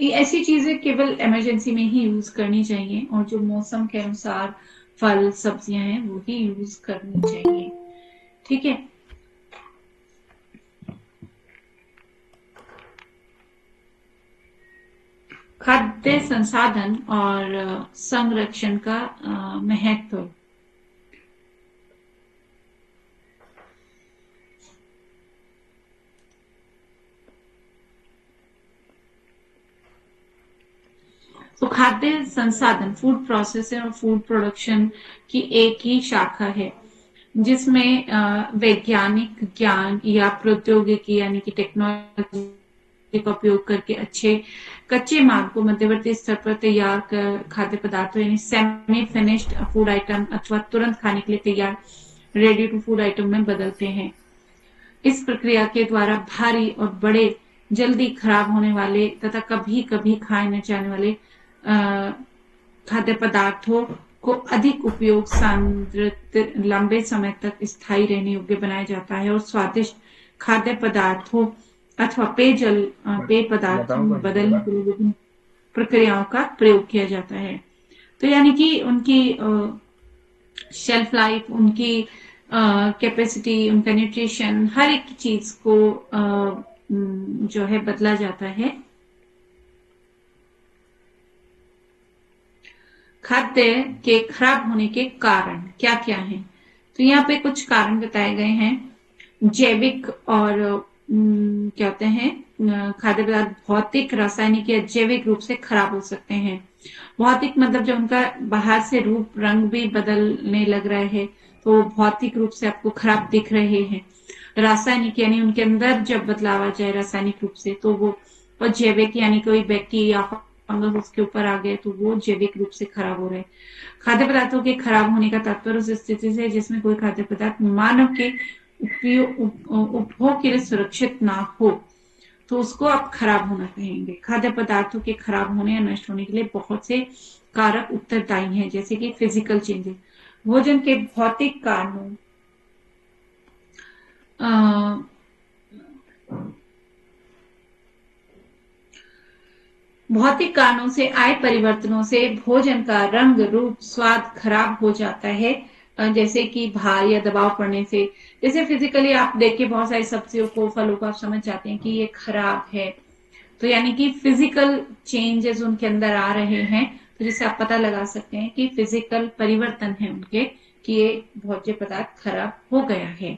[SPEAKER 1] ऐसी चीजें केवल इमरजेंसी में ही यूज करनी चाहिए, और जो मौसम के अनुसार फल सब्जियां हैं वो ही यूज करनी चाहिए। ठीक है, खाद्य संसाधन और संरक्षण का महत्व। तो खाद्य संसाधन, फूड प्रोसेसिंग और फूड प्रोडक्शन की एक ही शाखा है जिसमें वैज्ञानिक ज्ञान या प्रौद्योगिकी यानी कि टेक्नोलॉजी का उपयोग करके अच्छे कच्चे माल को मध्यवर्ती स्तर पर तैयार कर खाद्य पदार्थों यानी सेमी फिनिश्ड फूड आइटम अथवा तुरंत खाने के लिए तैयार रेडी टू फूड आइटम में बदलते हैं। इस प्रक्रिया के द्वारा भारी और बड़े जल्दी खराब होने वाले तथा कभी कभी खाए न जाने वाले खाद्य पदार्थों को अधिक उपयोग सांद्रित लंबे समय तक स्थायी रहने योग्य बनाया जाता है और स्वादिष्ट खाद्य पदार्थों अथवा पेय पदार्थों में बदलने के लिए विभिन्न प्रक्रियाओं का प्रयोग किया जाता है। तो यानी कि उनकी शेल्फ लाइफ, उनकी कैपेसिटी, उनका न्यूट्रिशन, हर एक चीज को जो है बदला जाता है। खाद्य के खराब होने के कारण क्या क्या हैं? तो यहाँ पे कुछ कारण बताए गए हैं। जैविक और क्या होते हैं खाद्य पदार्थ भौतिक, रासायनिक या जैविक रूप से खराब हो सकते हैं। भौतिक मतलब जब उनका बाहर से रूप रंग भी बदलने लग रहा है तो भौतिक रूप से आपको खराब दिख रहे हैं। रासायनिक यानी उनके अंदर जब बदलाव आ जाए रासायनिक रूप से तो वो, और जैविक यानी कोई बैक्टीरिया फंगस उसके ऊपर आ गए तो वो जैविक रूप से खराब हो रहे। खाद्य पदार्थों के खराब होने का तात्पर्य उस स्थिति से जिसमें कोई खाद्य पदार्थ मानव के उपभोग के लिए सुरक्षित ना हो तो उसको आप खराब होना कहेंगे। खाद्य पदार्थों के खराब होने या नष्ट होने के लिए बहुत से कारक उत्तरदायी हैं, जैसे कि फिजिकल चेंजेस, भोजन के भौतिक कारणों, भौतिक कारणों से आए परिवर्तनों से भोजन का रंग, रूप, स्वाद खराब हो जाता है, जैसे कि भार या दबाव पड़ने से। जैसे फिजिकली आप देख के बहुत सारी सब्जियों को, फलों को आप समझ जाते हैं कि ये खराब है, तो यानी कि फिजिकल चेंजेस उनके अंदर आ रहे हैं, तो जिससे आप पता लगा सकते हैं कि फिजिकल परिवर्तन है उनके, कि ये भोज्य पदार्थ खराब हो गया है।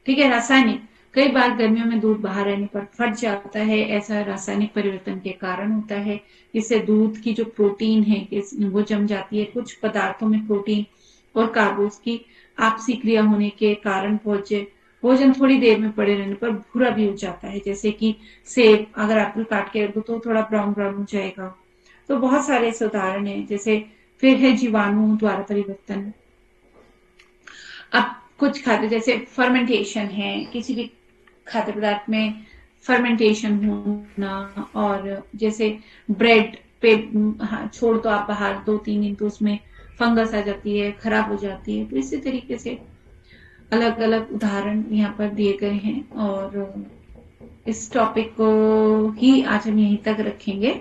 [SPEAKER 1] ठीक है। रासायनिक, कई बार गर्मियों में दूध बाहर रहने पर फट जाता है, ऐसा रासायनिक परिवर्तन के कारण होता है। इससे दूध की जो प्रोटीन है वो जम जाती है। कुछ पदार्थों में प्रोटीन और कार्बोस की आपसी क्रिया होने के कारण भोजन थोड़ी देर में पड़े रहने पर भूरा भी हो जाता है, जैसे कि सेब, अगर एप्पल काट के रख दो तो थोड़ा ब्राउन ब्राउन हो जाएगा। तो बहुत सारे ऐसे उदाहरण है। जैसे फिर है जीवाणु द्वारा परिवर्तन। अब कुछ खाद्य जैसे फर्मेंटेशन है, किसी भी खाद्य पदार्थ में फर्मेंटेशन होना, और जैसे ब्रेड पे छोड़ दो आप बाहर 2-3 दिन तो उसमें फंगस आ जाती है, खराब हो जाती है। तो इसी तरीके से अलग अलग उदाहरण यहाँ पर दिए गए हैं और इस टॉपिक को ही आज हम यहीं तक रखेंगे।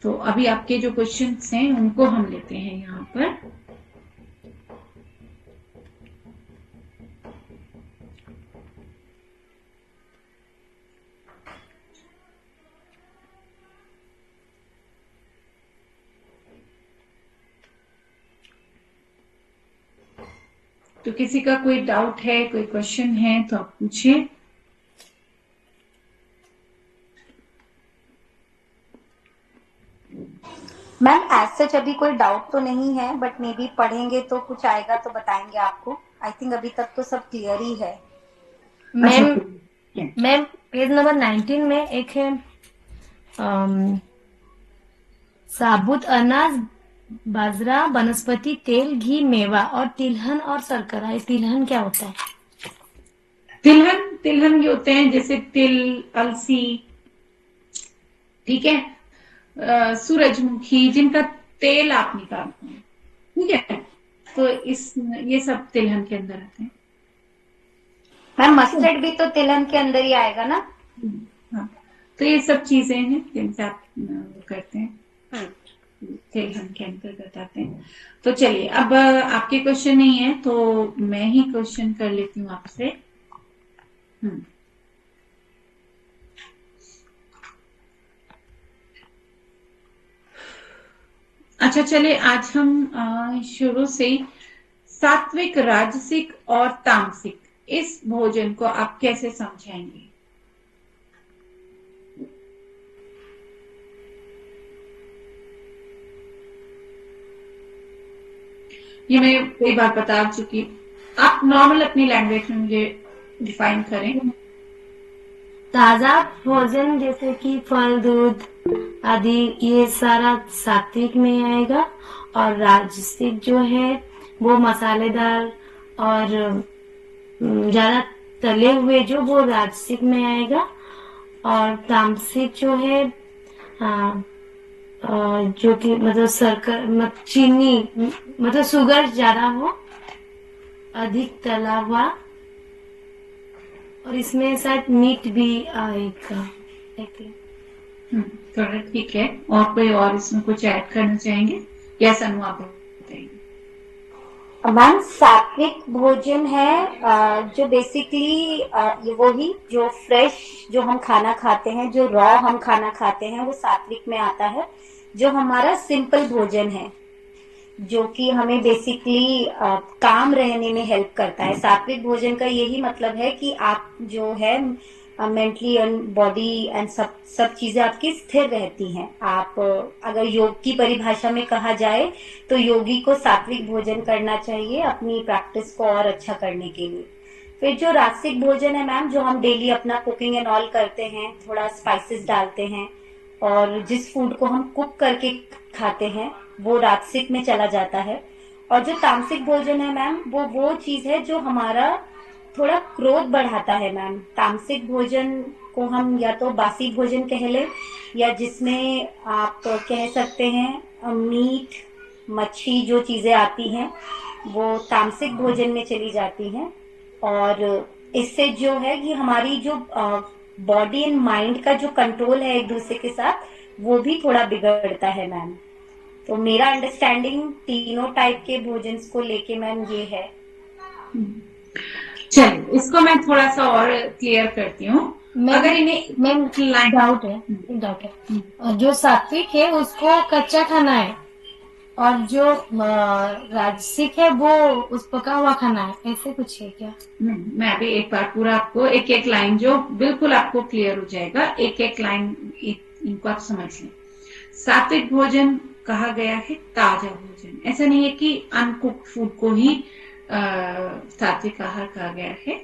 [SPEAKER 1] तो अभी आपके जो क्वेश्चंस हैं उनको हम लेते हैं यहाँ पर। तो किसी का कोई डाउट है, कोई क्वेश्चन है तो आप पूछिए।
[SPEAKER 2] मैम एज सच अभी कोई डाउट तो नहीं है, बट मे बी पढ़ेंगे तो कुछ आएगा तो बताएंगे आपको। आई थिंक अभी तक तो सब क्लियर ही है।
[SPEAKER 5] मैम पेज नंबर 19 में एक है साबुत अनाज, बाजरा, वनस्पति तेल, घी, मेवा और तिलहन और शर्करा। ये तिलहन क्या होता है?
[SPEAKER 1] तिलहन ये होते हैं जैसे तिल, अलसी, ठीक है, सूरजमुखी, जिनका तेल आप निकालते हैं, ठीक है। तो ये सब तिलहन के अंदर आते हैं।
[SPEAKER 2] मैम मस्टर्ड भी तो तिलहन के अंदर ही आएगा ना?
[SPEAKER 1] हाँ, तो ये सब चीजें हैं जिनसे आप करते हैं, तिलहन के अंतर्गत आते हैं। तो चलिए, अब आपके क्वेश्चन नहीं है तो मैं ही क्वेश्चन कर लेती हूँ आपसे। अच्छा, चलिए आज हम शुरू से सात्विक, राजसिक और तामसिक इस भोजन को आप कैसे समझाएंगे? ये मैं कई बार बता चुकी, आप नॉर्मल अपनी लैंग्वेज में मुझे डिफाइन करें।
[SPEAKER 5] ताजा भोजन जैसे कि फल, दूध आदि, ये सारा सात्विक में आएगा। और राजसिक जो है वो मसालेदार और ज्यादा तले हुए जो, वो राजसिक में आएगा। और तामसिक जो है जो कि मतलब चीनी, मतलब शुगर ज्यादा हो, अधिक तला हुआ, और इसमें शायद मीट भी आएगा।
[SPEAKER 1] थोड़ा ठीक है। और कोई और इसमें कुछ ऐड करना चाहेंगे या सनु आप बताएंगे?
[SPEAKER 2] मैम सात्विक भोजन है जो बेसिकली वो ही जो फ्रेश जो हम खाना खाते हैं, जो रॉ हम खाना खाते हैं, वो सात्विक में आता है। जो हमारा सिंपल भोजन है, जो कि हमें बेसिकली काम रहने में हेल्प करता है। सात्विक भोजन का यही मतलब है कि आप जो है मेंटली एंड बॉडी एंड सब सब चीजें आपकी स्थिर रहती हैं। आप अगर योग की परिभाषा में कहा जाए तो योगी को सात्विक भोजन करना चाहिए अपनी प्रैक्टिस को और अच्छा करने के लिए। फिर जो राजसिक भोजन है मैम, जो हम डेली अपना कुकिंग एंड ऑल करते हैं, थोड़ा स्पाइसेस डालते हैं और जिस फूड को हम कुक करके खाते हैं, वो राजसिक में चला जाता है। और जो तामसिक भोजन है मैम, वो चीज है जो हमारा थोड़ा क्रोध बढ़ाता है मैम। तामसिक भोजन को हम या तो बासी भोजन कह ले, या जिसमें आप कह सकते हैं मीट, मच्छी जो चीजें आती हैं वो तामसिक भोजन में चली जाती हैं। और इससे जो है कि हमारी जो बॉडी एंड माइंड का जो कंट्रोल है एक दूसरे के साथ, वो भी थोड़ा बिगड़ता है मैम। तो मेरा अंडरस्टैंडिंग तीनों टाइप के भोजन को लेके मैम ये है।
[SPEAKER 1] चलिए, इसको मैं थोड़ा सा और क्लियर करती हूँ। अगर इन्हें
[SPEAKER 5] मैम डाउट है, और जो सात्विक है उसको कच्चा खाना है, और जो राजसिक है वो उस पका हुआ खाना है, ऐसे कुछ है क्या?
[SPEAKER 1] मैं अभी एक बार पूरा आपको एक एक लाइन जो बिल्कुल आपको क्लियर हो जाएगा, एक एक लाइन इनको आप समझ लें। सात्विक भोजन कहा गया है ताजा भोजन, ऐसा नहीं है कि अनकुक्ड फूड को ही सात्विक आहार कहा गया है।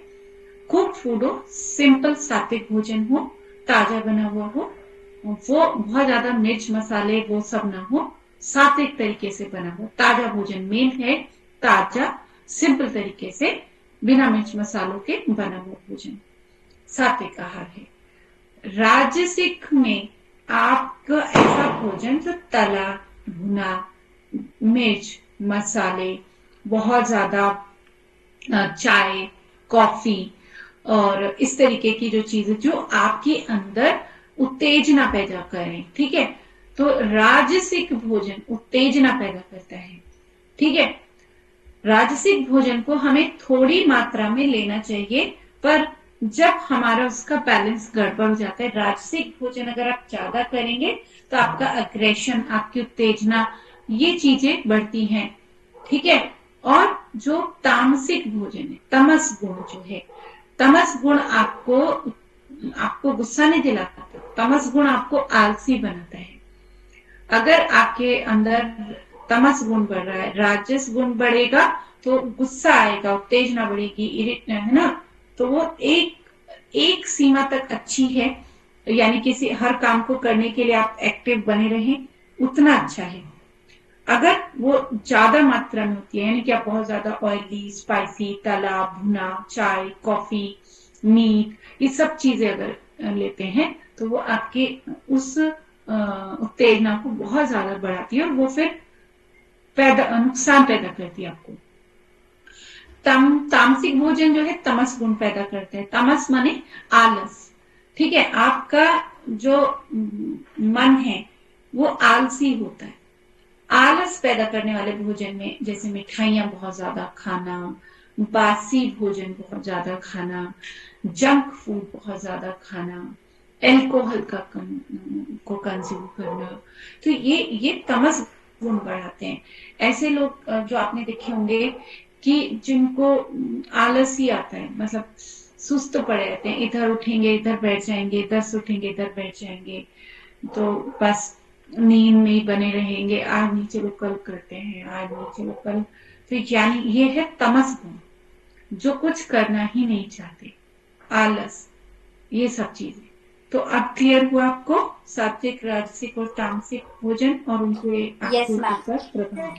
[SPEAKER 1] कुक फूड हो, सिंपल सात्विक भोजन हो, ताजा बना हुआ हो, वो बहुत ज्यादा मिर्च मसाले वो सब ना हो, सात्विक तरीके से बना हो। ताजा भोजन मेन है, ताजा सिंपल तरीके से बिना मिर्च मसालों के बना हुआ भोजन सात्विक आहार है। राजसिक में आपका ऐसा भोजन जो तला भुना, मिर्च मसाले, बहुत ज्यादा चाय कॉफी और इस तरीके की जो चीजें जो आपके अंदर उत्तेजना पैदा करें, ठीक है, तो राजसिक भोजन उत्तेजना पैदा करता है। ठीक है, राजसिक भोजन को हमें थोड़ी मात्रा में लेना चाहिए, पर जब हमारा उसका बैलेंस गड़बड़ हो जाता है, राजसिक भोजन अगर आप ज्यादा करेंगे तो आपका अग्रेशन, आपकी उत्तेजना, ये चीजें बढ़ती हैं। ठीक है, और जो तामसिक भोजन है, तमस गुण जो है, तमस गुण आपको गुस्सा नहीं दिलाता, तमस गुण आपको आलसी बनाता है। अगर आपके अंदर तमस गुण बढ़ रहा है, राजस गुण बढ़ेगा तो गुस्सा आएगा, उत्तेजना बढ़ेगी, इरिट है ना, तो वो एक सीमा तक अच्छी है, यानी किसी हर काम को करने के लिए आप एक्टिव बने रहें, उतना अच्छा है। अगर वो ज्यादा मात्रा में होती है, यानी कि आप बहुत ज्यादा ऑयली, स्पाइसी, तला भुना, चाय कॉफी, मीट, ये सब चीजें अगर लेते हैं तो वो आपके उस उत्तेजना को बहुत ज्यादा बढ़ाती है और वो फिर नुकसान पैदा करती है आपको। तामसिक भोजन जो है तमस गुण पैदा करते हैं। तमस माने आलस। ठीक है, आपका जो मन है वो आलसी होता है। आलस पैदा करने वाले भोजन में जैसे मिठाइयां बहुत ज्यादा खाना, बासी भोजन बहुत ज्यादा खाना, जंक फूड बहुत ज्यादा खाना, एल्कोहल को कंज्यूम करना, तो ये तमस गुण बढ़ाते हैं। ऐसे लोग जो आपने देखे होंगे कि जिनको आलस ही आता है, मतलब सुस्त पड़े रहते हैं, इधर उठेंगे इधर बैठ जाएंगे, इधर से उठेंगे इधर बैठ जाएंगे, तो बस नींद में ही बने रहेंगे, आज नहीं चलो कल करते हैं, आज नहीं चलो कल। तो यानी ये है तमस गुण, जो कुछ करना ही नहीं चाहते, आलस, ये सब चीजें। तो अब क्लियर हुआ आपको सात्विक, राजसिक और तामसिक भोजन और उनके
[SPEAKER 2] यस
[SPEAKER 1] आपको
[SPEAKER 2] मैम।
[SPEAKER 1] ऊपर प्रभाव।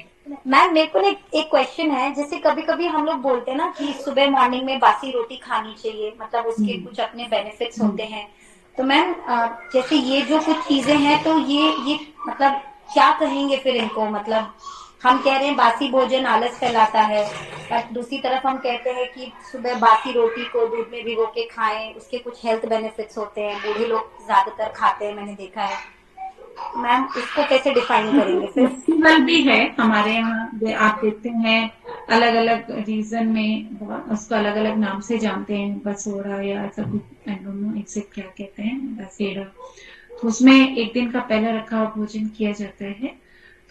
[SPEAKER 2] मैम मेरे को ना एक क्वेश्चन है, जैसे कभी कभी हम लोग बोलते हैं ना कि सुबह मॉर्निंग में बासी रोटी खानी चाहिए, मतलब उसके कुछ अपने बेनिफिट्स होते हैं। तो मैम जैसे ये जो कुछ चीजें हैं, तो ये मतलब क्या कहेंगे फिर इनको, मतलब हम कह रहे हैं बासी भोजन आलस फैलाता है, बट दूसरी तरफ हम कहते हैं कि सुबह बासी रोटी को दूध में भिगो के खाएं, उसके कुछ हेल्थ बेनिफिट्स होते हैं, बूढ़े लोग ज्यादातर खाते हैं मैंने देखा है। मैम इसको कैसे डिफाइन करेंगे फिर?
[SPEAKER 1] फेस्टिवल भी है हमारे यहाँ, आप देखते हैं अलग अलग रीजन में उसको अलग अलग नाम से जानते हैं, बसोड़ा या ऐसा कुछ, आई डोंट नो एग्जैक्ट क्या कहते हैं, बसेड़ा। तो उसमें एक दिन का पहले रखा हुआ भोजन किया जाता है।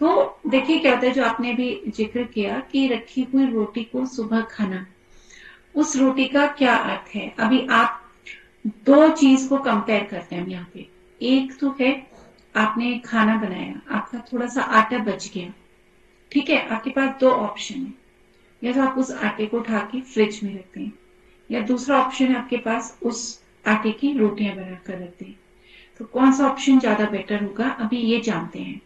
[SPEAKER 1] तो देखिए क्या होता है, जो आपने भी जिक्र किया कि रखी हुई रोटी को सुबह खाना, उस रोटी का क्या अर्थ है। अभी आप दो चीज को कंपेयर करते हैं हम यहाँ पे। एक तो है आपने खाना बनाया, आपका थोड़ा सा आटा बच गया, ठीक है, आपके पास दो ऑप्शन है, या तो आप उस आटे को उठा के फ्रिज में रखते हैं, या दूसरा ऑप्शन है आपके पास उस आटे की रोटियां बनाकर रखते हैं। तो कौन सा ऑप्शन ज्यादा बेटर होगा, अभी ये जानते हैं,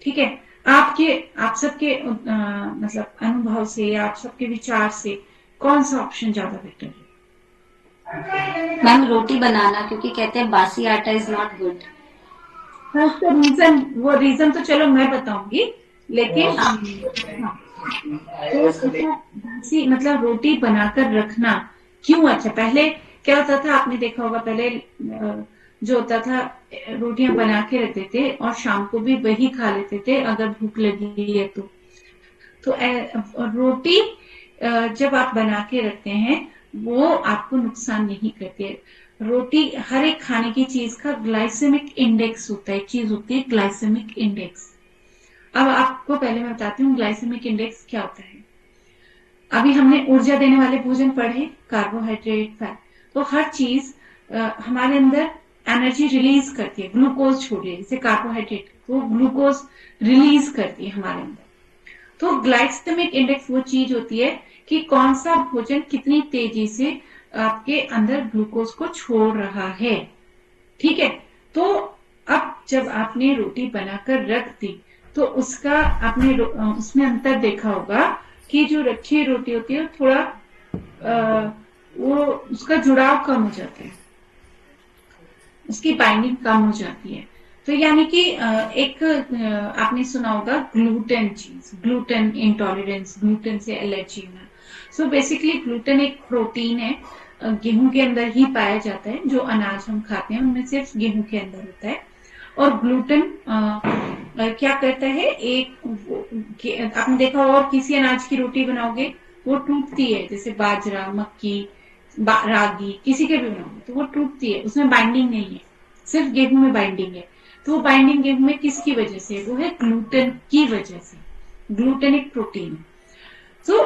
[SPEAKER 1] ठीक है। आप सबके मतलब अनुभव से या आप सबके विचार से कौन सा ऑप्शन ज्यादा बेटर है?
[SPEAKER 2] मैम रोटी बनाना, क्योंकि कहते हैं बासी आटा इज नॉट गुड।
[SPEAKER 1] रीजन तो चलो मैं बताऊंगी, लेकिन हाँ, तो बासी मतलब रोटी बनाकर रखना क्यों अच्छा। पहले क्या होता था, आपने देखा होगा, पहले जो होता था रोटियां बना के रखते थे और शाम को भी वही खा लेते थे अगर भूख लगी है तो रोटी जब आप बना के रखते हैं वो आपको नुकसान नहीं करती है। रोटी, हर एक खाने की चीज का ग्लाइसेमिक इंडेक्स होता है, एक चीज होती है ग्लाइसेमिक इंडेक्स। अब आपको पहले मैं बताती हूँ ग्लाइसेमिक इंडेक्स क्या होता है। अभी हमने ऊर्जा देने वाले भोजन पढ़े, कार्बोहाइड्रेट, फैट। तो हर चीज हमारे अंदर एनर्जी रिलीज करती है, ग्लूकोज छोड़िए, जैसे कार्बोहाइड्रेट वो ग्लूकोज रिलीज करती है हमारे अंदर। तो ग्लाइसेमिक इंडेक्स वो चीज होती है कि कौन सा भोजन कितनी तेजी से आपके अंदर ग्लूकोज को छोड़ रहा है, ठीक है। तो अब जब आपने रोटी बनाकर रख दी तो उसका आपने उसमें अंतर देखा होगा कि जो रखी हुई रोटी होती है थोड़ा वो उसका जुड़ाव कम हो जाता है, उसकी बाइंडिंग कम हो जाती है। तो यानी कि एक आपने सुना होगा ग्लूटेन चीज, ग्लूटेन इंटॉलरेंस, ग्लूटेन से एलर्जी होना। सो बेसिकली ग्लूटेन एक प्रोटीन है, गेहूं के अंदर ही पाया जाता है, जो अनाज हम खाते हैं उनमें सिर्फ गेहूं के अंदर होता है। और ग्लूटेन क्या करता है, एक आपने देखा होगा किसी अनाज की रोटी बनाओगे वो टूटती है, जैसे बाजरा, मक्की, रागी, किसी के भी बनाओगे तो वो टूटती है, उसमें बाइंडिंग नहीं है, सिर्फ गेहूं में बाइंडिंग है। तो वो बाइंडिंग गेहूं में किसकी वजह से, वो है ग्लूटेन की वजह से। ग्लूटेन एक प्रोटीन है। तो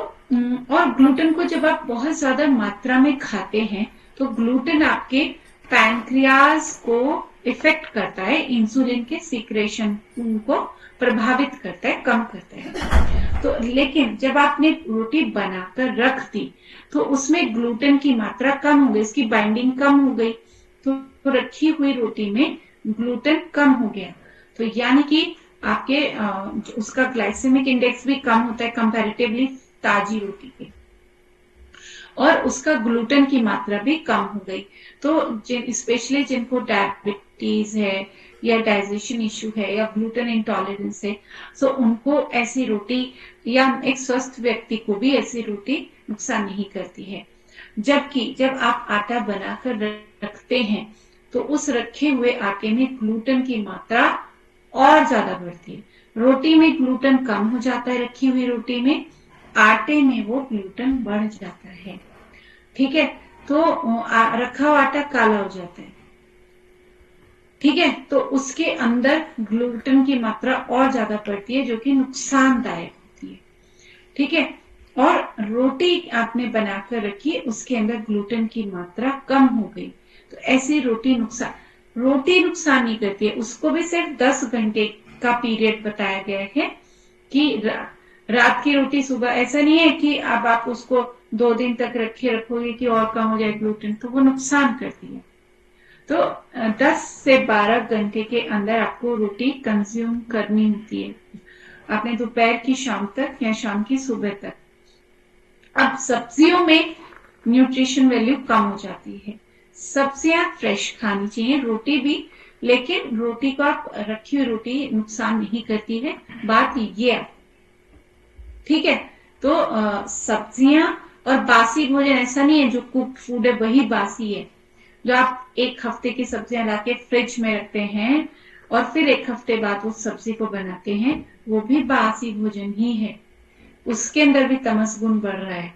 [SPEAKER 1] और ग्लूटेन को जब आप बहुत ज्यादा मात्रा में खाते हैं तो ग्लूटेन आपके पैंक्रियाज को इफेक्ट करता है, इंसुलिन के सीक्रेशन को प्रभावित करता है, कम करता है। तो लेकिन जब आपने रोटी बनाकर रख दी तो उसमें ग्लूटेन की मात्रा कम हो गई, इसकी बाइंडिंग कम हो गई, तो रखी हुई रोटी में ग्लूटेन कम हो गया। तो यानी कि आपके उसका ग्लाइसेमिक इंडेक्स भी कम होता है कंपैरेटिवली ताजी रोटी के, और उसका ग्लूटेन की मात्रा भी कम हो गई। तो स्पेशली जिनको डायबिटीज है या डाइजेशन इश्यू है या ग्लूटेन इंटॉलरेंस है, सो उनको ऐसी रोटी, या एक स्वस्थ व्यक्ति को भी ऐसी रोटी नुकसान नहीं करती है। जबकि जब आप आटा बनाकर रखते हैं तो उस रखे हुए आटे में ग्लूटेन की मात्रा और ज्यादा बढ़ती है। रोटी में ग्लूटेन कम हो जाता है, रखी हुई रोटी में, आटे में वो ग्लूटेन बढ़ जाता है, ठीक है। तो रखा हुआ आटा काला हो जाता है, ठीक है, तो उसके अंदर ग्लूटेन की मात्रा और ज्यादा पड़ती है जो कि नुकसानदायक होती है, ठीक है। और रोटी आपने बनाकर रखी, उसके अंदर ग्लूटेन की मात्रा कम हो गई, तो ऐसी रोटी नुकसान नहीं करती है। उसको भी सिर्फ 10 घंटे का पीरियड बताया गया है कि रात की रोटी सुबह, ऐसा नहीं है कि अब आप उसको 2 दिन तक रखोगे कि और कम हो जाए ग्लूटेन, तो वो नुकसान करती है। तो 10 से 12 घंटे के अंदर आपको रोटी कंज्यूम करनी होती है, आपने दोपहर की शाम तक या शाम की सुबह तक। अब सब्जियों में न्यूट्रिशन वैल्यू कम हो जाती है, सब्जियां फ्रेश खानी चाहिए, रोटी भी, लेकिन रोटी को आप रखी हुई रोटी नुकसान नहीं करती है, बात ये है। ठीक है, तो सब्जियां और बासी भोजन ऐसा नहीं है जो कुक फूड है वही बासी है। जो आप एक हफ्ते की सब्जियां लाके फ्रिज में रखते हैं और फिर एक हफ्ते बाद उस सब्जी को बनाते हैं, वो भी बासी भोजन ही है, उसके अंदर भी तमस गुण बढ़ रहा है।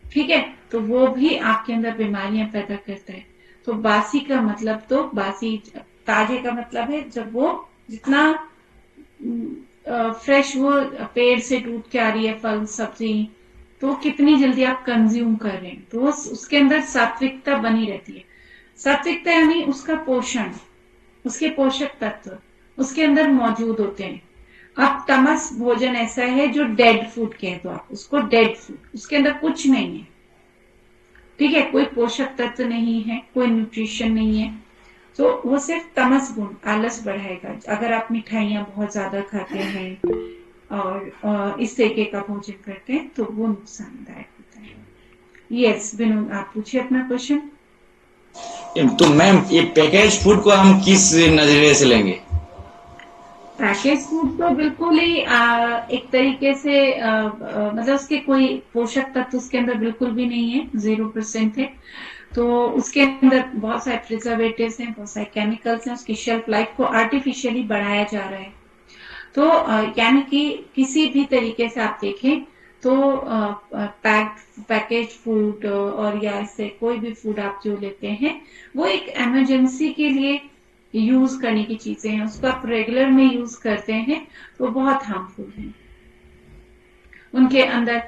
[SPEAKER 1] ठीक है, तो वो भी आपके अंदर बीमारियां पैदा करता है। तो बासी का मतलब, तो बासी, ताजे का मतलब है जब वो जितना फ्रेश वो पेड़ से टूट के आ रही है फल सब्जी, तो कितनी जल्दी आप कंज्यूम कर रहे हैं, तो उसके अंदर सात्विकता बनी रहती है। सात्विकता यानी उसका पोषण, उसके पोषक तत्व उसके अंदर मौजूद होते हैं। अब तमस भोजन ऐसा है जो डेड फूड कह दो आप उसको, डेड फूड, उसके अंदर कुछ नहीं है। ठीक है, कोई पोषक तत्व नहीं है, कोई न्यूट्रिशन नहीं है, तो वो सिर्फ तमस गुण, आलस बढ़ाएगा। अगर आप मिठाइयां बहुत ज्यादा खाते हैं और इस तरीके का भोजन करते हैं तो वो नुकसानदायक होता है। यस विनोद, आप पूछिए अपना क्वेश्चन।
[SPEAKER 6] तो मैम ये पैकेज फूड को हम किस नजरिए से लेंगे?
[SPEAKER 1] पैकेज फूड तो बिल्कुल ही एक तरीके से मतलब उसके कोई पोषक तत्व उसके अंदर बिल्कुल भी नहीं है, 0% है। तो उसके अंदर बहुत सारे प्रिजर्वेटिव्स हैं, बहुत सारे केमिकल्स हैं, उसकी शेल्फ लाइफ को आर्टिफिशियली बढ़ाया जा रहा है। तो यानी कि किसी भी तरीके से आप देखें तो पैकेज फूड और या इससे कोई भी फूड आप जो लेते हैं वो एक इमरजेंसी के लिए यूज करने की चीजें हैं, उसको आप रेगुलर में यूज करते हैं तो बहुत हार्मफुल है। उनके अंदर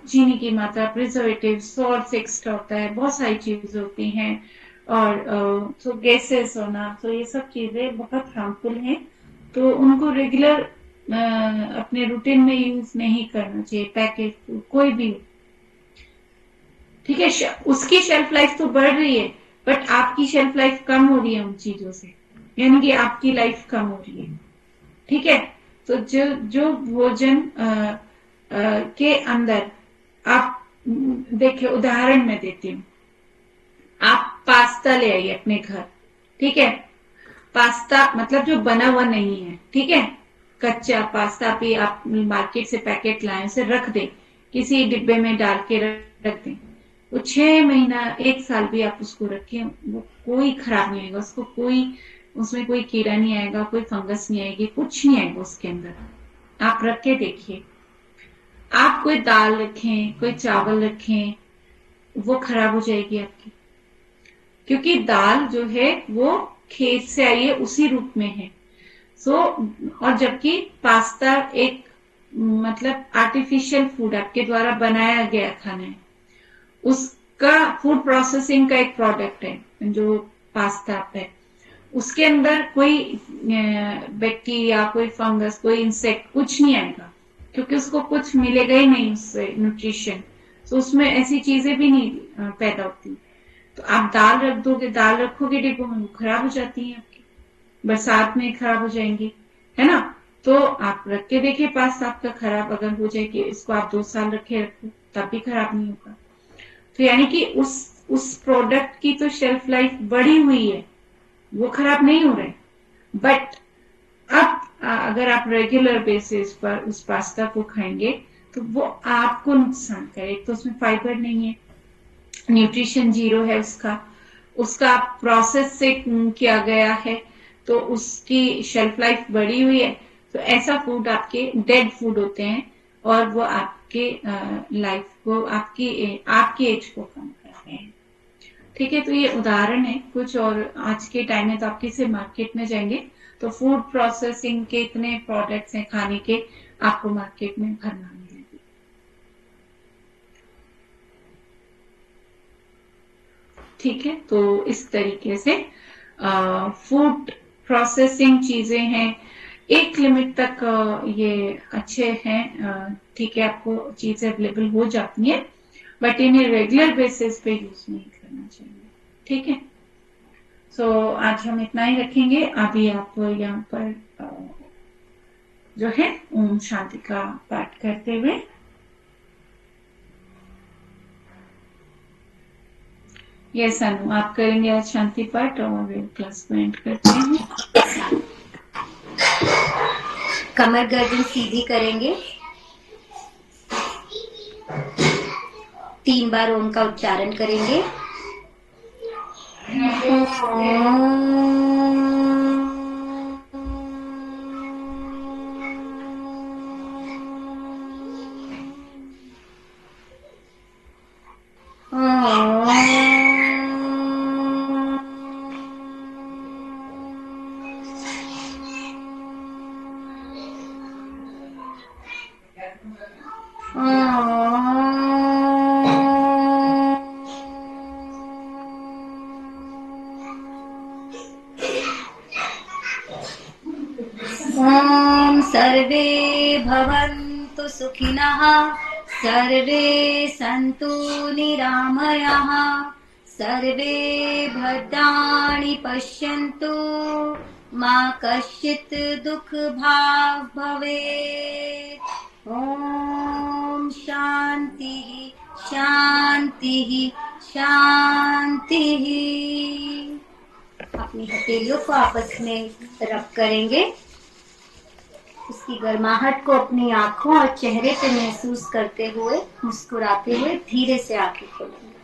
[SPEAKER 1] चीनी की मात्रा, प्रिजर्वेटिव, सॉल्ट एक्स्ट्रा होता है, बहुत सारी चीजें होती हैं, और तो गैसेस होना, तो ये सब चीजें बहुत हार्मफुल हैं। तो उनको रेगुलर अपने रूटीन में यूज नहीं करना चाहिए, पैकेज फूड कोई भी। ठीक है, उसकी शेल्फ लाइफ तो बढ़ रही है बट आपकी शेल्फ लाइफ कम हो रही है उन चीजों से, यानी कि आपकी लाइफ कम हो रही है। ठीक है, तो जो भोजन के अंदर आप देखिए, उदाहरण मैं देती हूँ, आप पास्ता ले आइए अपने घर। ठीक है, पास्ता मतलब जो बना हुआ नहीं है, ठीक है, कच्चा पास्ता भी आप मार्केट से पैकेट लाए, उसे रख दें, किसी डिब्बे में डाल के रख दें, वो 6 महीना 1 साल भी आप उसको रखें, वो कोई खराब नहीं आएगा, उसमें कोई कीड़ा नहीं आएगा, कोई फंगस नहीं आएगी, कुछ नहीं आएगा उसके अंदर। आप रख के देखिए। आप कोई दाल रखें, कोई चावल रखें, वो खराब हो जाएगी आपकी, क्योंकि दाल जो है वो खेत से आई है, उसी रूप में है। और जबकि पास्ता एक मतलब आर्टिफिशियल फूड, आपके द्वारा बनाया गया खाना है, उसका फूड प्रोसेसिंग का एक प्रोडक्ट है जो पास्ता है, उसके अंदर कोई बैक्टीरिया, कोई फंगस, कोई इंसेक्ट कुछ नहीं आएगा, क्योंकि उसको कुछ मिलेगा ही नहीं उससे न्यूट्रिशन, तो उसमें ऐसी चीजें भी नहीं पैदा होती। तो आप दाल रख दोगे, दाल रखोगे डिब्बों में, वो खराब हो जाती है आपकी, बरसात में खराब हो जाएंगी, है ना। तो आप रख के देखिए, पास्ता आपका खराब अगर हो जाए कि इसको आप 2 साल रखे रखो तब भी खराब नहीं होगा। तो यानी कि उस प्रोडक्ट की तो शेल्फ लाइफ बढ़ी हुई है, वो खराब नहीं हो रहा है। बट अब अगर आप रेगुलर बेसिस पर उस पास्ता को खाएंगे तो वो आपको नुकसान करे। एक तो उसमें फाइबर नहीं है, न्यूट्रिशन 0 है, उसका प्रोसेस से किया गया है, तो उसकी शेल्फ लाइफ बढ़ी हुई है। तो ऐसा फूड आपके डेड फूड होते हैं और वो आपके लाइफ को, आपकी एज को कम करते हैं। ठीक है, तो ये उदाहरण है कुछ। और आज के टाइम में तो आप किसी मार्केट में जाएंगे तो फूड प्रोसेसिंग के इतने प्रोडक्ट्स हैं खाने के, आपको मार्केट में भरना मिलेगी। ठीक है, तो इस तरीके से फूड प्रोसेसिंग चीजें हैं, एक लिमिट तक ये अच्छे हैं। ठीक है, आपको चीजें अवेलेबल हो जाती हैं, बट इन्हें रेगुलर बेसिस पे यूज नहीं करना चाहिए। ठीक है, सो आज हम इतना ही रखेंगे। अभी आप यहाँ पर जो है ओम शांति का पाठ करते हुए यस अनु, आप करेंगे आज शांति पाठ और क्लास को एंड करते हैं।
[SPEAKER 2] कमर गर्दन सीधी करेंगे, 3 बार ओम का उच्चारण करेंगे। ओम सर्वे भवन्तु सुखिनः, सर्वे सन्तु निरामयाः, सर्वे भद्राणि पश्यन्तु, मा कश्चित् दुःखभाग् भवेत्। ओम शांति शांति शांति। अपनी हथेलियों को आपस में रब करेंगे, उसकी गर्माहट को अपनी आंखों और चेहरे पे महसूस करते हुए मुस्कुराते हुए धीरे से आंखें खोलेंगे।